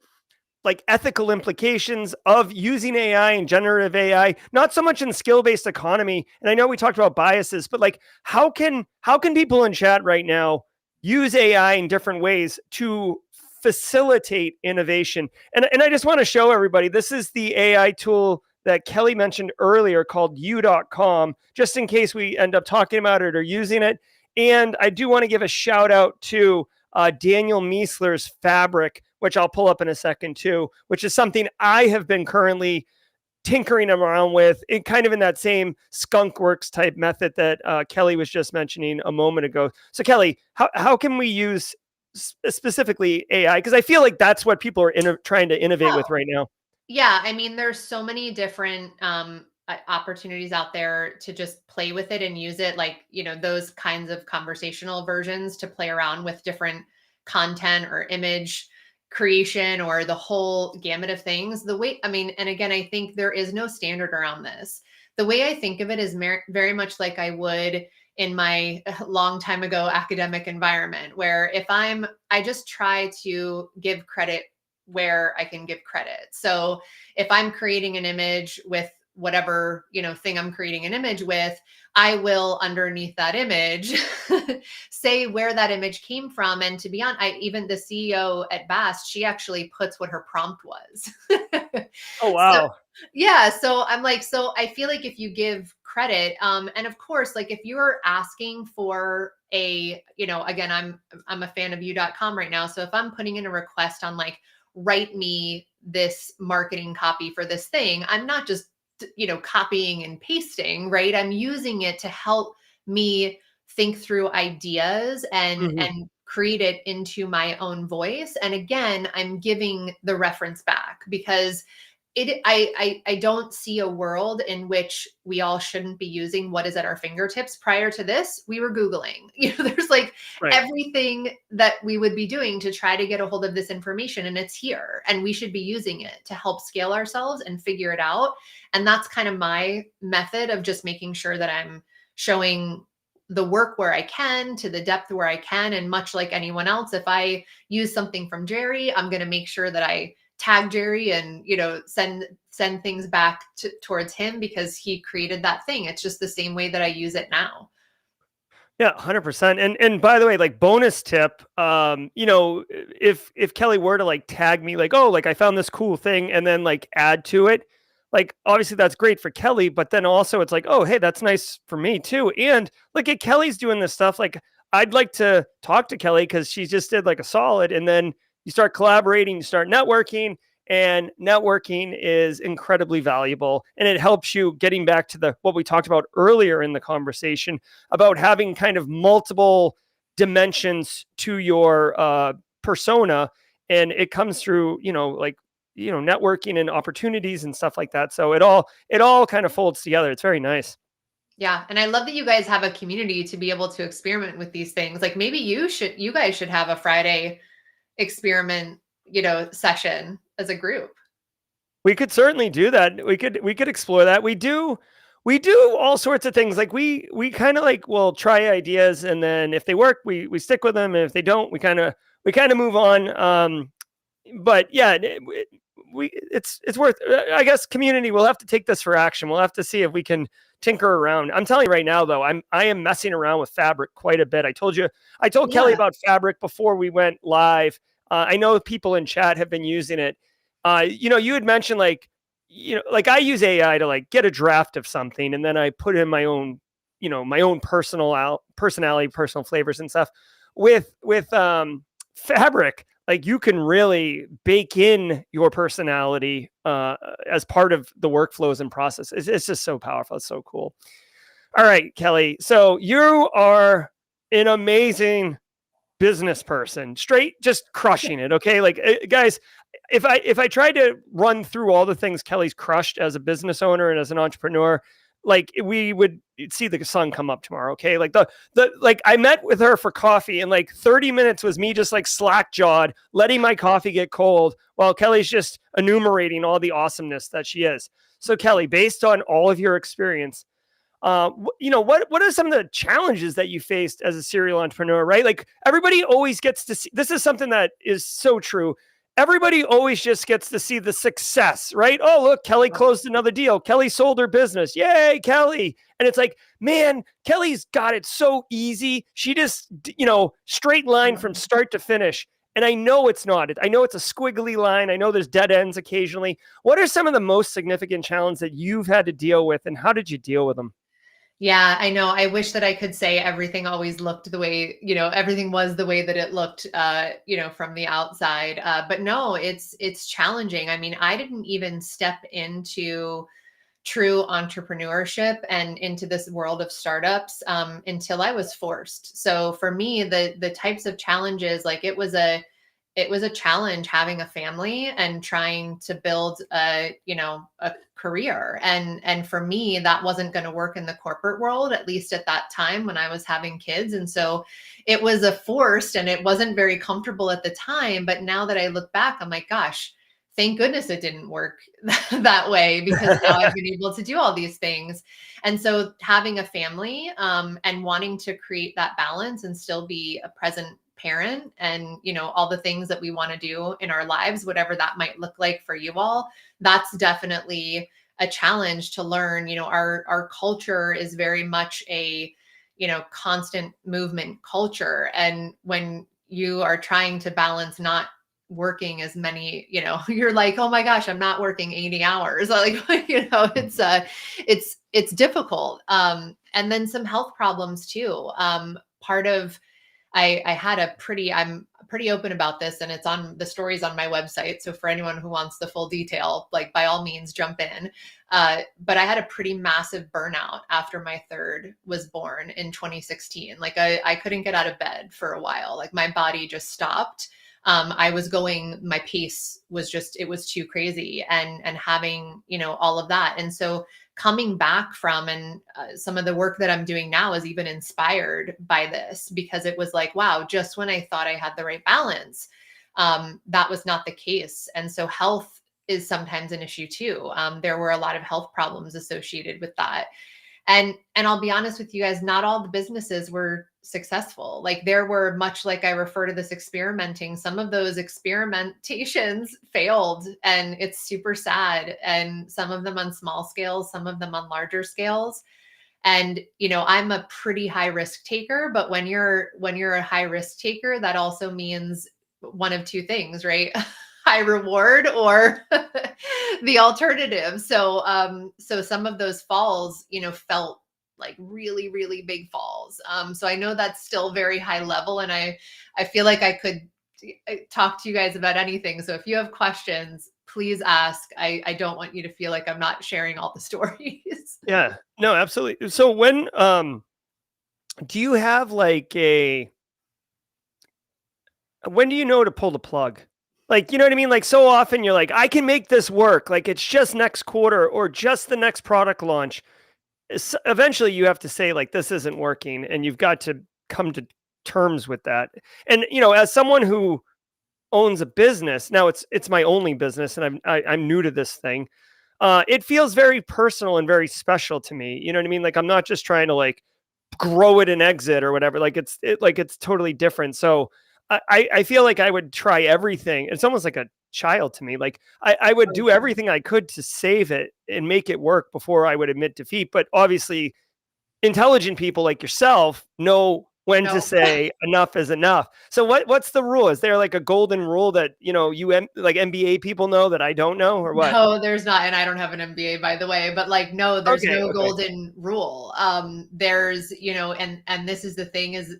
like ethical implications of using AI and generative AI, not so much in skill-based economy. And I know we talked about biases, but like how can people in chat right now use AI in different ways to facilitate innovation? And I just want to show everybody, this is the AI tool that Kelly mentioned earlier called u.com, just in case we end up talking about it or using it. And I do want to give a shout out to Daniel Miesler's Fabric, which I'll pull up in a second too, which is something I have been currently tinkering around with, kind of in that same skunk works type method that Kelly was just mentioning a moment ago. So Kelly, how can we use specifically AI? Because I feel like that's what people are trying to innovate with right now. Yeah, I mean, there's so many different opportunities out there to just play with it and use it, like, those kinds of conversational versions to play around with different content or image creation or the whole gamut of things. The way, I mean, and again, I think there is no standard around this. The way I think of it is very much like I would in my long time ago academic environment, where I just try to give credit where I can give credit. So if I'm creating an image with whatever, thing I'm creating an image with, I will underneath that image say where that image came from. And to be honest, even the CEO at Bast, she actually puts what her prompt was. Oh So wow. yeah, so I'm like, so I feel like if you give credit, and of course, like if you're asking for again, I'm a fan of u.com right now. So if I'm putting in a request on like, write me this marketing copy for this thing, I'm not just, copying and pasting, right? I'm using it to help me think through ideas and Mhm. and create it into my own voice. And again, I'm giving the reference back because I don't see a world in which we all shouldn't be using what is at our fingertips. Prior to this, we were Googling. There's like Right. everything that we would be doing to try to get a hold of this information, and it's here. And we should be using it to help scale ourselves and figure it out. And that's kind of my method of just making sure that I'm showing the work where I can to the depth where I can. And much like anyone else, if I use something from Jerry, I'm going to make sure that I tag Jerry and send things back towards him because he created that thing. It's just the same way that I use it now. Yeah, 100%. And by the way, like bonus tip, if Kelly were to like tag me like, "Oh, like I found this cool thing," and then like add to it, like obviously that's great for Kelly, but then also it's like, "Oh, hey, that's nice for me too." And look at Kelly's doing this stuff, like I'd like to talk to Kelly cuz she just did like a solid, and then you start collaborating, you start networking, and networking is incredibly valuable, and it helps you getting back to the what we talked about earlier in the conversation about having kind of multiple dimensions to your persona, and it comes through networking and opportunities and stuff like that. So it all kind of folds together. It's very nice. Yeah, and I love that you guys have a community to be able to experiment with these things. Like maybe you guys should have a Friday experiment, session as a group. We could certainly do that. We could explore that. We do all sorts of things. Like we kind of like will try ideas, and then if they work, we stick with them, and if they don't, we kind of move on. But yeah, it's worth. I guess community. We'll have to take this for action. We'll have to see if we can tinker around. I'm telling you right now, though, I am messing around with fabric quite a bit. I told Kelly Yeah. about fabric before we went live. I know people in chat have been using it. You had mentioned like I use AI to like get a draft of something, and then I put in my own, my own personality, personal flavors and stuff. With fabric, like you can really bake in your personality as part of the workflows and process. It's just so powerful. It's so cool. All right, Kelly. So you are an amazing business person, straight just crushing it. Okay, like guys, if I tried to run through all the things Kelly's crushed as a business owner and as an entrepreneur, like we would see the sun come up tomorrow. Okay, like the like I met with her for coffee, and like 30 minutes was me just like slack jawed, letting my coffee get cold while Kelly's just enumerating all the awesomeness that she is. So Kelly, based on all of your experience, what are some of the challenges that you faced as a serial entrepreneur, right? Like everybody always gets to see, this is something that is so true. Everybody always just gets to see the success, right? Oh, look, Kelly closed another deal. Kelly sold her business. Yay, Kelly. And it's like, man, Kelly's got it so easy. She just, straight line from start to finish. And I know it's not. I know it's a squiggly line. I know there's dead ends occasionally. What are some of the most significant challenges that you've had to deal with, and how did you deal with them? Yeah, I know. I wish that I could say everything always looked the way, everything was the way that it looked, from the outside. But no, it's challenging. I mean, I didn't even step into true entrepreneurship and into this world of startups until I was forced. So for me, the types of challenges, like it was a challenge having a family and trying to build a career. And for me, that wasn't going to work in the corporate world, at least at that time when I was having kids. And so it was a forced, and it wasn't very comfortable at the time. But now that I look back, I'm like, gosh, thank goodness it didn't work that way, because now I've been able to do all these things. And so having a family and wanting to create that balance and still be a present parent and all the things that we want to do in our lives, whatever that might look like for you all, that's definitely a challenge to learn. Our culture is very much a constant movement culture, and when you are trying to balance not working as many, you're like, oh my gosh, I'm not working 80 hours. Like, it's difficult. And then some health problems too. Part of I'm pretty open about this, and it's on the stories on my website. So for anyone who wants the full detail, like by all means, jump in. But I had a pretty massive burnout after my third was born in 2016. Like I couldn't get out of bed for a while. Like my body just stopped. My pace was it was too crazy, and having, all of that. And so coming back from, and some of the work that I'm doing now is even inspired by this, because it was like, wow, just when I thought I had the right balance, that was not the case. And so health is sometimes an issue too. There were a lot of health problems associated with that. And I'll be honest with you guys, not all the businesses were successful. Like there were, much like I refer to this experimenting, some of those experimentations failed, and it's super sad. And some of them on small scales, some of them on larger scales. And I'm a pretty high risk taker, but when you're a high risk taker, that also means one of two things, right? High reward or the alternative. So some of those falls, felt like really, really big falls. So I know that's still very high level, and I feel like I could talk to you guys about anything. So if you have questions, please ask. I don't want you to feel like I'm not sharing all the stories. Yeah, no, absolutely. So when, do you have like when do you know to pull the plug? Like, you know what I mean? Like so often you're like, I can make this work. Like it's just next quarter or just the next product launch. Eventually you have to say like, this isn't working, and you've got to come to terms with that. And, as someone who owns a business, now it's my only business, and I'm new to this thing. It feels very personal and very special to me. You know what I mean? Like I'm not just trying to like grow it and exit or whatever. Like it's totally different. So I feel like I would try everything. It's almost like a child to me. Like I would do everything I could to save it and make it work before I would admit defeat. But obviously intelligent people like yourself know when to No. say enough is enough. So what's the rule? Is there like a golden rule that, like MBA people know that I don't know, or what? No, there's not. And I don't have an MBA, by the way, but like, no, there's Okay. no Okay. golden rule. There's, and this is the thing is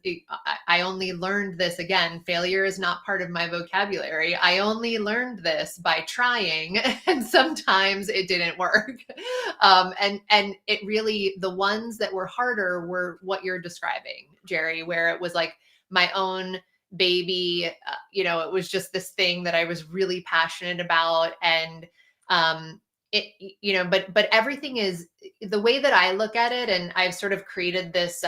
I only learned this again. Failure is not part of my vocabulary. I only learned this by trying, and sometimes it didn't work. And it really, the ones that were harder were what you're describing, Jerry, where it was like my own baby. It was just this thing that I was really passionate about. And but everything is the way that I look at it. And I've sort of created this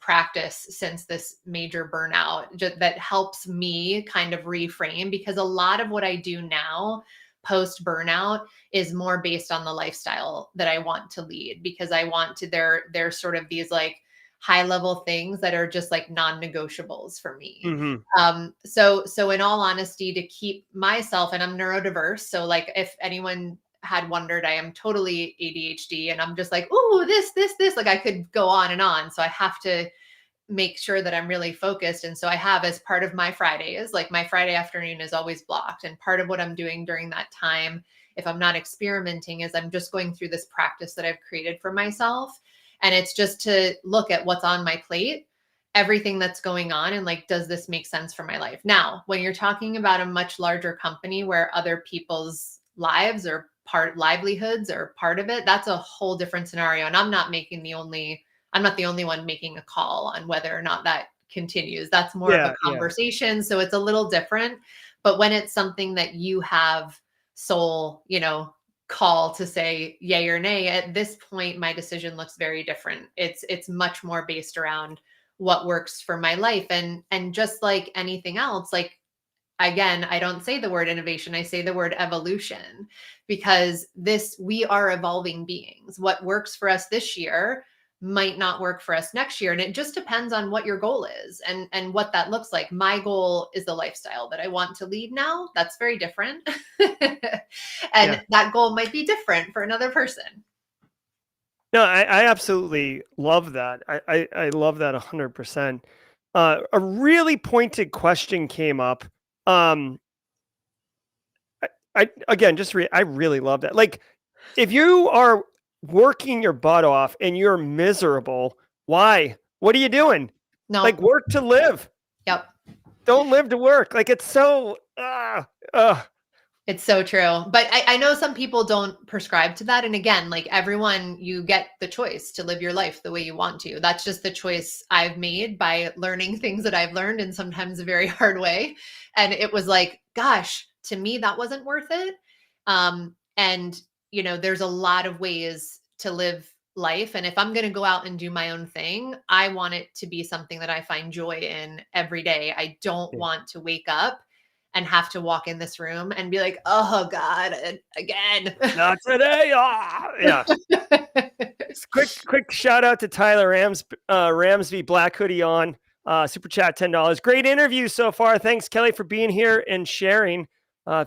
practice since this major burnout that helps me kind of reframe, because a lot of what I do now post burnout is more based on the lifestyle that I want to lead, because I want to, there's sort of these like high level things that are just like non-negotiables for me. So in all honesty, to keep myself, and I'm neurodiverse. So like if anyone had wondered, I am totally ADHD, and I'm just like, ooh, this, like I could go on and on. So I have to make sure that I'm really focused. And so I have, as part of my Fridays, like my Friday afternoon is always blocked. And part of what I'm doing during that time, if I'm not experimenting, is I'm just going through this practice that I've created for myself. And it's just to look at what's on my plate, everything that's going on, and like, does this make sense for my life? Now, when you're talking about a much larger company where other people's lives or livelihoods are part of it, that's a whole different scenario. And I'm not the only one making a call on whether or not that continues. That's more of a conversation. So it's a little different. But when it's something that you have soul, call to say yay or nay, at this point, my decision looks very different. It's much more based around what works for my life. And just like anything else, like, again, I don't say the word innovation, I say the word evolution, because we are evolving beings. What works for us this year might not work for us next year. And it just depends on what your goal is and what that looks like. My goal is the lifestyle that I want to lead now. That's very different. And that goal might be different for another person. No, I absolutely love that. I love that 100%. A really pointed question came up. I really love that. Like, if you are working your butt off and you're miserable, why? What are you doing? No. Like, work to live. Yep. Don't live to work. Like, it's so, It's so true. But I know some people don't prescribe to that. And again, like everyone, you get the choice to live your life the way you want to. That's just the choice I've made by learning things that I've learned, and sometimes a very hard way. And it was like, gosh, to me, that wasn't worth it. And, there's a lot of ways to live life. And if I'm going to go out and do my own thing, I want it to be something that I find joy in every day. I don't want to wake up and have to walk in this room and be like, oh God, again. Not today. Yeah. Quick shout out to Tyler Ramsby, Black Hoodie on Super Chat, $10. Great interview so far. Thanks, Kelly, for being here and sharing.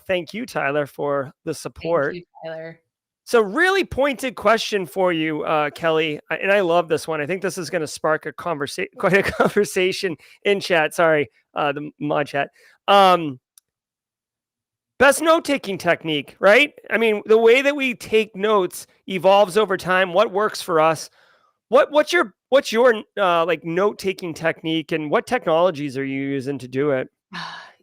Thank you, Tyler, for the support. Thank you, Tyler. So really pointed question for you, Kelly, and I love this one. I think this is going to spark quite a conversation in chat. Sorry, the mod chat. Best note-taking technique, right? I mean, the way that we take notes evolves over time. What works for us? What's your like note-taking technique, and what technologies are you using to do it?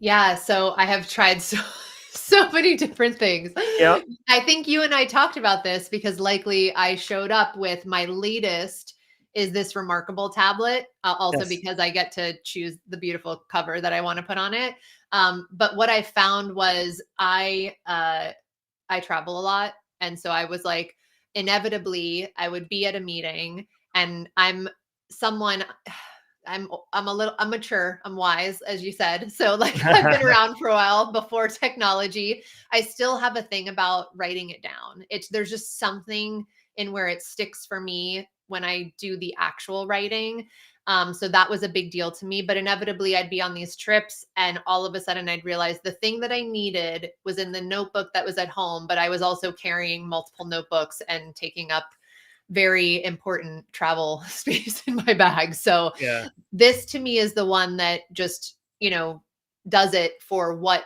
Yeah, so I have tried so many different things. Yeah. I think you and I talked about this because likely I showed up with my latest is this remarkable tablet, also Yes. because I get to choose the beautiful cover that I want to put on it. But what I found was I travel a lot. And so I was like, inevitably I would be at a meeting, and I'm mature, I'm wise, as you said. So like I've been around for a while before technology. I still have a thing about writing it down. There's just something in where it sticks for me when I do the actual writing. So that was a big deal to me. But inevitably, I'd be on these trips, and all of a sudden, I'd realize the thing that I needed was in the notebook that was at home, but I was also carrying multiple notebooks and taking up very important travel space in my bag. So Yeah. this to me is the one that just, does it for what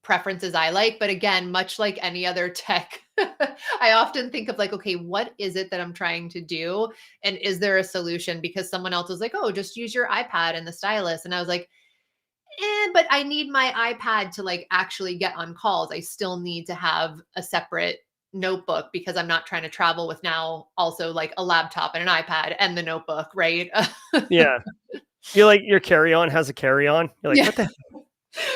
preferences I like. But again, much like any other tech, I often think of like, okay, what is it that I'm trying to do? And is there a solution? Because someone else was like, oh, just use your iPad and the stylus. And I was like, but I need my iPad to like actually get on calls. I still need to have a separate notebook because I'm not trying to travel with now also like a laptop and an iPad and the notebook, right? Yeah. You're like, your carry-on has a carry-on. You're like, Yeah. what the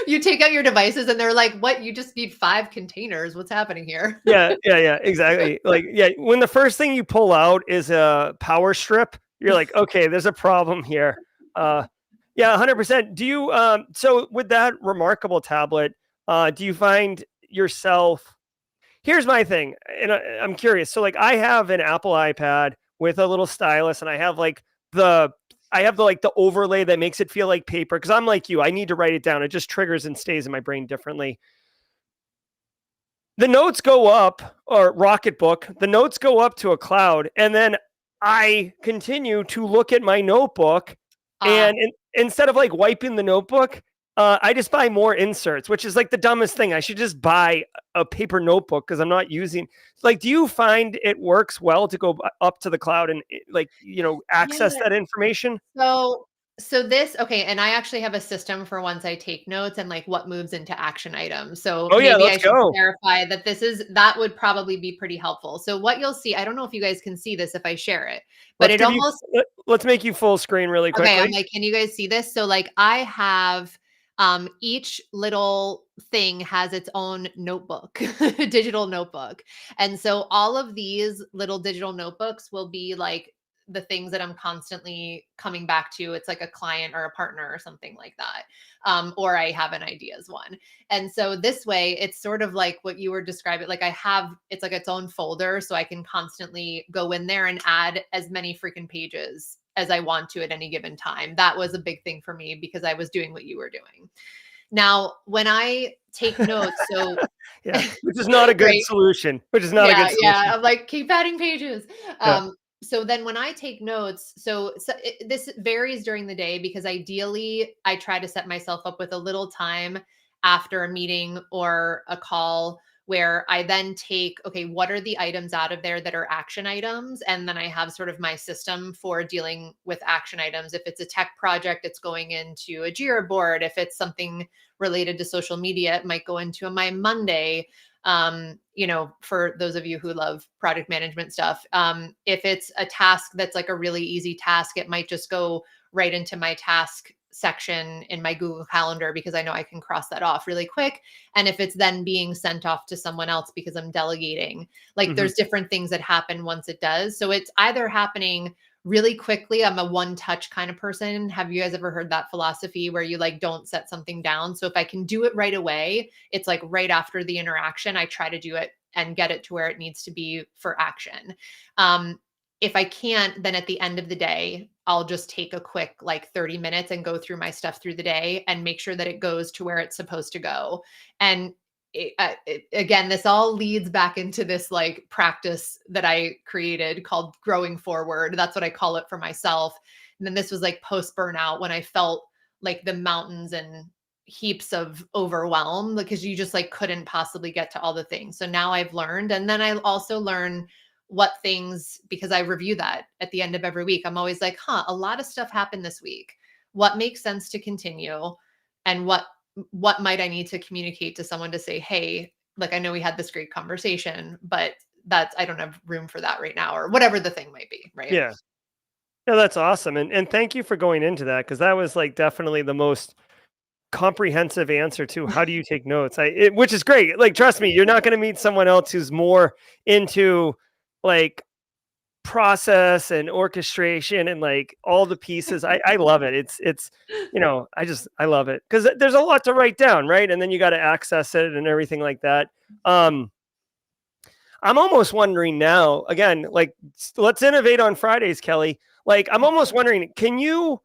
You take out your devices and they're like, what? You just need 5 containers. What's happening here? Yeah, exactly. Like, yeah, when the first thing you pull out is a power strip, you're like, okay, there's a problem here. Yeah, 100%. Do you, so with that remarkable tablet, do you find yourself, here's my thing, and I'm curious. So like, I have an Apple iPad with a little stylus, and I have like the, like the overlay that makes it feel like paper. Cause I'm like you, I need to write it down. It just triggers and stays in my brain differently. The notes go up, or Rocketbook, the notes go up to a cloud, and then I continue to look at my notebook, and instead of like wiping the notebook, I just buy more inserts, which is like the dumbest thing. I should just buy a paper notebook because I'm not using. Like, do you find it works well to go up to the cloud and like, access Yeah. that information? So this, okay, and I actually have a system for once I take notes and like what moves into action items. So Oh yeah, maybe let's I should go. clarify that that would probably be pretty helpful. So what you'll see, I don't know if you guys can see this if I share it, but it almost, Let's make you full screen really okay, I'm quickly. like, can you guys see this? So like I have each little thing has its own notebook, digital notebook. And so all of these little digital notebooks will be like the things that I'm constantly coming back to. It's like a client or a partner or something like that. Or I have an ideas one. And so this way, it's sort of like what you were describing. Like it's like its own folder. So I can constantly go in there and add as many freaking pages as I want to at any given time. That was a big thing for me because I was doing what you were doing. Now, when I take notes, so Yeah, which is not a good right, solution. Which is not a yeah, good yeah, solution. I'm like, keep adding pages. Yeah. So then when I take notes, this varies during the day because ideally I try to set myself up with a little time after a meeting or a call where I then take, okay, what are the items out of there that are action items? And then I have sort of my system for dealing with action items. If it's a tech project, it's going into a Jira board. If it's something related to social media, it might go into a My Monday. For those of you who love project management stuff, if it's a task that's like a really easy task, it might just go right into my task section in my Google Calendar because I know I can cross that off really quick. And if it's then being sent off to someone else because I'm delegating, like Mhm. there's different things that happen once it does. So it's either happening really quickly. I'm a one touch kind of person. Have you guys ever heard that philosophy where you like don't set something down? So if I can do it right away, it's like right after the interaction, I try to do it and get it to where it needs to be for action. Um, if I can't, then at the end of the day, I'll just take a quick like 30 minutes and go through my stuff through the day and make sure that it goes to where it's supposed to go. And again, this all leads back into this like practice that I created called growing forward. That's what I call it for myself. And then this was like post burnout when I felt like the mountains and heaps of overwhelm because you just like couldn't possibly get to all the things. So now I've learned, and then I also learn what things, because I review that at the end of every week. I'm always like, a lot of stuff happened this week. What makes sense to continue? And what might I need to communicate to someone to say, hey, like, I know we had this great conversation, but I don't have room for that right now, or whatever the thing might be. Right. Yeah. No, that's awesome. And thank you for going into that, because that was like definitely the most comprehensive answer to how do you take notes. Which is great. Like, trust me, you're not going to meet someone else who's more into like process and orchestration and like all the pieces. I love it. It's I love it because there's a lot to write down, right? And then you got to access it and everything like that. I'm almost wondering now, again, like, let's innovate on Fridays, Kelly. Like, I'm almost wondering, can you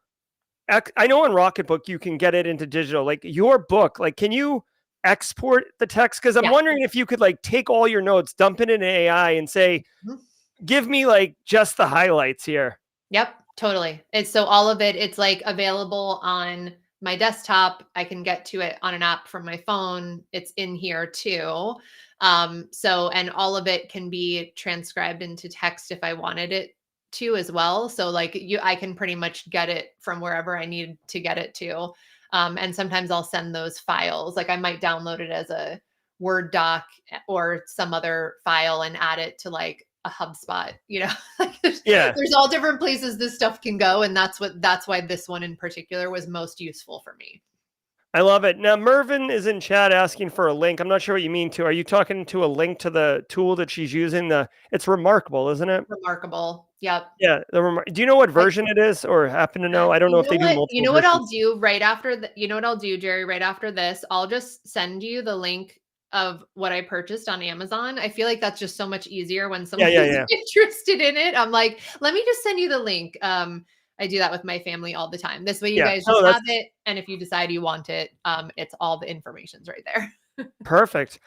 I know on Rocketbook you can get it into digital. Like your book, like can you export the text? Because I'm Yeah. wondering if you could like take all your notes, dump it in AI, and say, Mhm. give me like just the highlights here. Yep, totally. It's so all of it, it's like available on my desktop. I can get to it on an app from my phone. It's in here too. So and all of it can be transcribed into text if I wanted it to as well. So like I can pretty much get it from wherever I need to get it to. And sometimes I'll send those files. Like I might download it as a Word doc or some other file and add it to like a HubSpot, like Yeah. there's all different places this stuff can go. And that's why this one in particular was most useful for me. I love it. Now, Mervin is in chat asking for a link. I'm not sure what you mean to. Are you talking to a link to the tool that she's using? It's remarkable, isn't it? Remarkable. Yep. Yeah. Do you know what I, version it is or happen to know? I don't know if they do you multiple know what versions. I'll do right after you know what I'll do, Jerry, right after this, I'll just send you the link of what I purchased on Amazon. I feel like that's just so much easier when Yeah, someone yeah, is yeah. interested in it. I'm like, let me just send you the link. I do that with my family all the time. This way you Yeah. guys Oh, just have that's it. And if you decide you want it, it's all the information's right there. perfect.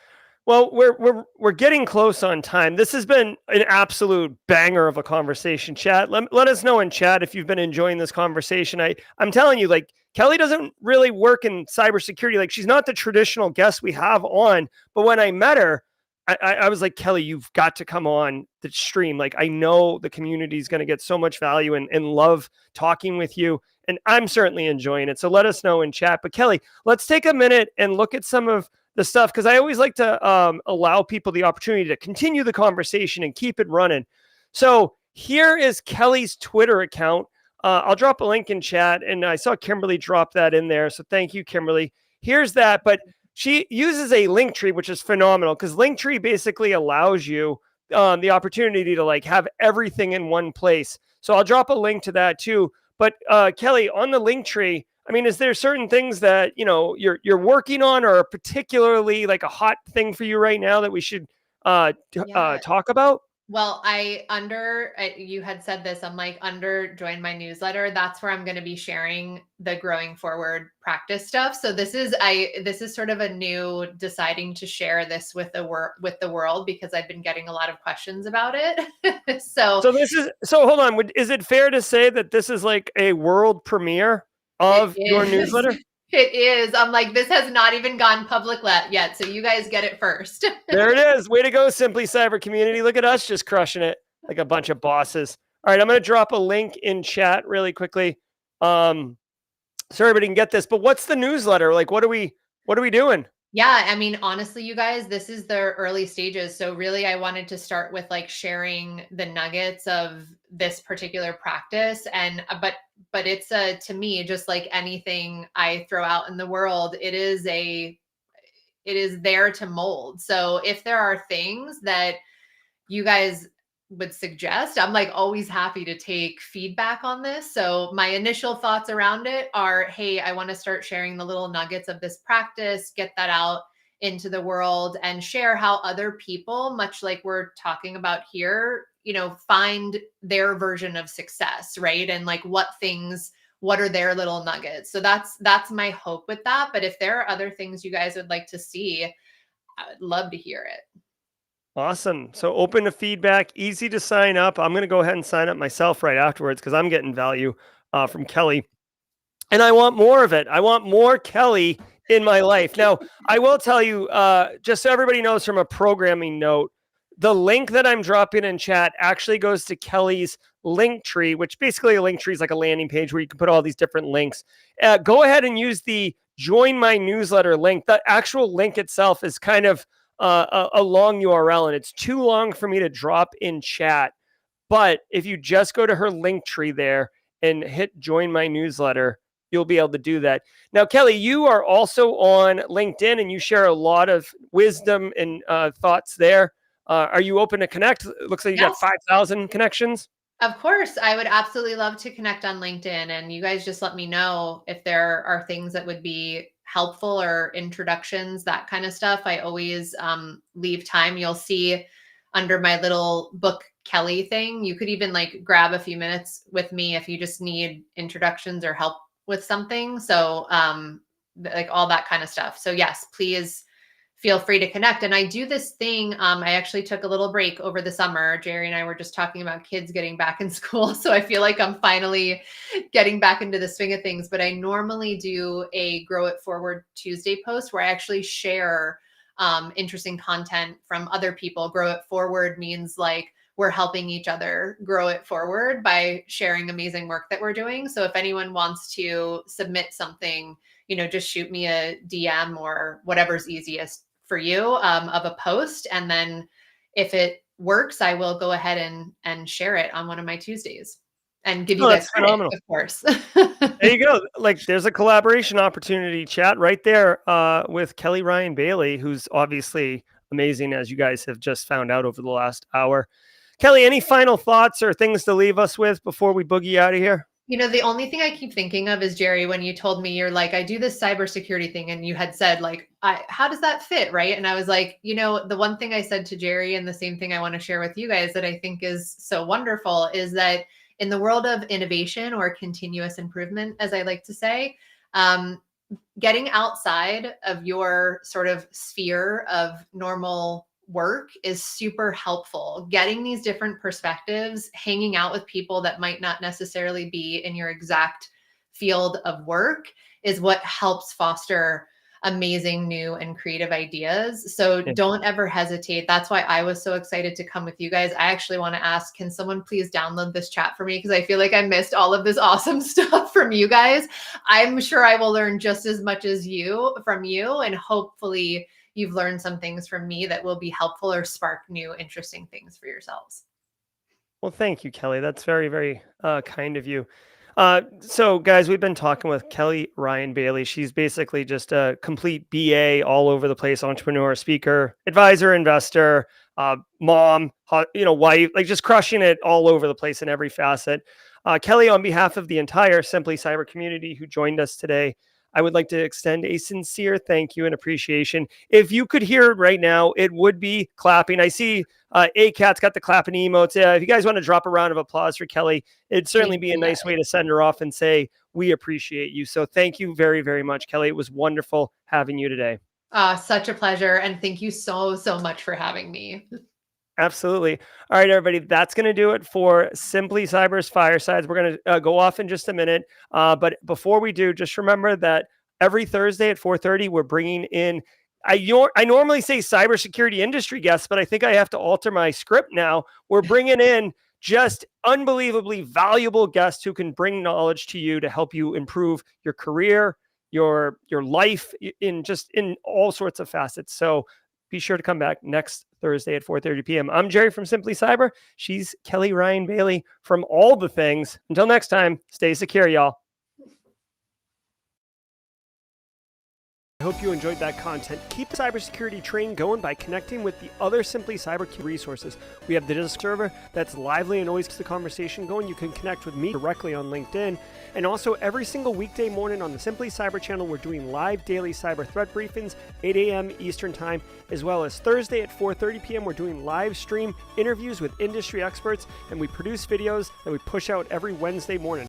Well, we're getting close on time. This has been an absolute banger of a conversation, chat. Let us know in chat if you've been enjoying this conversation. I'm telling you, like Kelly doesn't really work in cybersecurity. Like she's not the traditional guest we have on. But when I met her, I was like, Kelly, you've got to come on the stream. Like I know the community is going to get so much value and love talking with you. And I'm certainly enjoying it. So let us know in chat. But Kelly, let's take a minute and look at some of the stuff because I always like to allow people the opportunity to continue the conversation and keep it running. So here is Kelly's Twitter account. I'll drop a link in chat, and I saw Kimberly drop that in there. So thank you, Kimberly. Here's that, but she uses a link tree, which is phenomenal because Linktree basically allows you the opportunity to like have everything in one place. So I'll drop a link to that too. But Kelly, on the link tree, I mean, is there certain things that you're working on, or particularly like a hot thing for you right now that we should Yeah. talk about? Well, you had said this, I'm like, under join my newsletter. That's where I'm going to be sharing the growing forward practice stuff. So this is sort of a new deciding to share this with the world because I've been getting a lot of questions about it. So So hold on. Is it fair to say that this is like a world premiere it of your is. newsletter? It is. I'm like, this has not even gone public yet. So you guys get it first. There it is. Way to go, Simply Cyber community. Look at us just crushing it like a bunch of bosses. All right, I'm going to drop a link in chat really quickly, so everybody can get this. But what's the newsletter? Like, what are we doing? Yeah, I mean, honestly, you guys, this is the early stages. So really, I wanted to start with like sharing the nuggets of this particular practice. And but it's to me, just like anything I throw out in the world, it is there to mold. So if there are things that you guys would suggest, I'm like always happy to take feedback on this. So my initial thoughts around it are, hey, I want to start sharing the little nuggets of this practice, get that out into the world and share how other people, much like we're talking about here, find their version of success, right? And like what are their little nuggets? So that's my hope with that. But if there are other things you guys would like to see, I would love to hear it. Awesome. So open to feedback, easy to sign up. I'm going to go ahead and sign up myself right afterwards because I'm getting value from Kelly. And I want more of it. I want more Kelly in my life. Now, I will tell you, just so everybody knows from a programming note, the link that I'm dropping in chat actually goes to Kelly's link tree, which basically a link tree is like a landing page where you can put all these different links. Go ahead and use the join my newsletter link. The actual link itself is kind of a long URL, and it's too long for me to drop in chat. But if you just go to her link tree there and hit join my newsletter, you'll be able to do that. Now, Kelly, you are also on LinkedIn and you share a lot of wisdom and thoughts there. Are you open to connect? It looks like you got Yes. 5,000 connections. Of course, I would absolutely love to connect on LinkedIn, and you guys just let me know if there are things that would be helpful or introductions, that kind of stuff. I always leave time. You'll see under my little book Kelly thing, you could even like grab a few minutes with me if you just need introductions or help with something. So like all that kind of stuff. So yes, please feel free to connect. And I do this thing. I actually took a little break over the summer. Jerry and I were just talking about kids getting back in school. So I feel like I'm finally getting back into the swing of things. But I normally do a Grow It Forward Tuesday post where I actually share interesting content from other people. Grow It Forward means like we're helping each other grow it forward by sharing amazing work that we're doing. So if anyone wants to submit something, just shoot me a DM or whatever's easiest for you of a post. And then if it works, I will go ahead and share it on one of my Tuesdays and give you Oh, guys that's credit, phenomenal. of course. There you go. Like there's a collaboration opportunity chat right there with Kelly Ryan Bailey, who's obviously amazing, as you guys have just found out over the last hour. Kelly, any final thoughts or things to leave us with before we boogie out of here? The only thing I keep thinking of is, Jerry, when you told me you're like, I do this cybersecurity thing, and you had said like, how does that fit? Right. And I was like, the one thing I said to Jerry, and the same thing I want to share with you guys that I think is so wonderful, is that in the world of innovation or continuous improvement, as I like to say, getting outside of your sort of sphere of normal work is super helpful. Getting these different perspectives, hanging out with people that might not necessarily be in your exact field of work is what helps foster amazing new and creative ideas. So Yeah. don't ever hesitate. That's why I was so excited to come with you guys. I actually want to ask, can someone please download this chat for me? Because I feel like I missed all of this awesome stuff from you guys. I'm sure I will learn just as much as you from you. And hopefully you've learned some things from me that will be helpful or spark new, interesting things for yourselves. Well, thank you, Kelly. That's very, very kind of you. So, guys, we've been talking with Kelly Ryan Bailey. She's basically just a complete BA, all over the place, entrepreneur, speaker, advisor, investor, mom, wife, like just crushing it all over the place in every facet. Kelly, on behalf of the entire Simply Cyber community who joined us today, I would like to extend a sincere thank you and appreciation. If you could hear it right now, it would be clapping. I see ACAT's got the clapping emotes. If you guys want to drop a round of applause for Kelly, it'd certainly be a nice way to send her off and say, we appreciate you. So thank you very, very much, Kelly. It was wonderful having you today. Such a pleasure. And thank you so, so much for having me. Absolutely. All right, everybody, that's going to do it for Simply Cyber's Firesides. We're going to go off in just a minute. But before we do, just remember that every Thursday at 4:30, we're bringing in, I normally say cybersecurity industry guests, but I think I have to alter my script now. We're bringing in just unbelievably valuable guests who can bring knowledge to you to help you improve your career, your life in all sorts of facets. So be sure to come back next Thursday at 4:30 p.m. I'm Jerry from Simply Cyber. She's Kelly Ryan Bailey from All the Things. Until next time, stay secure, y'all. I hope you enjoyed that content. Keep the cybersecurity train going by connecting with the other Simply Cyber resources. We have the Discord server that's lively and always keeps the conversation going. You can connect with me directly on LinkedIn. And also every single weekday morning on the Simply Cyber channel, we're doing live daily cyber threat briefings, 8 a.m. Eastern time, as well as Thursday at 4:30 p.m. We're doing live stream interviews with industry experts, and we produce videos that we push out every Wednesday morning.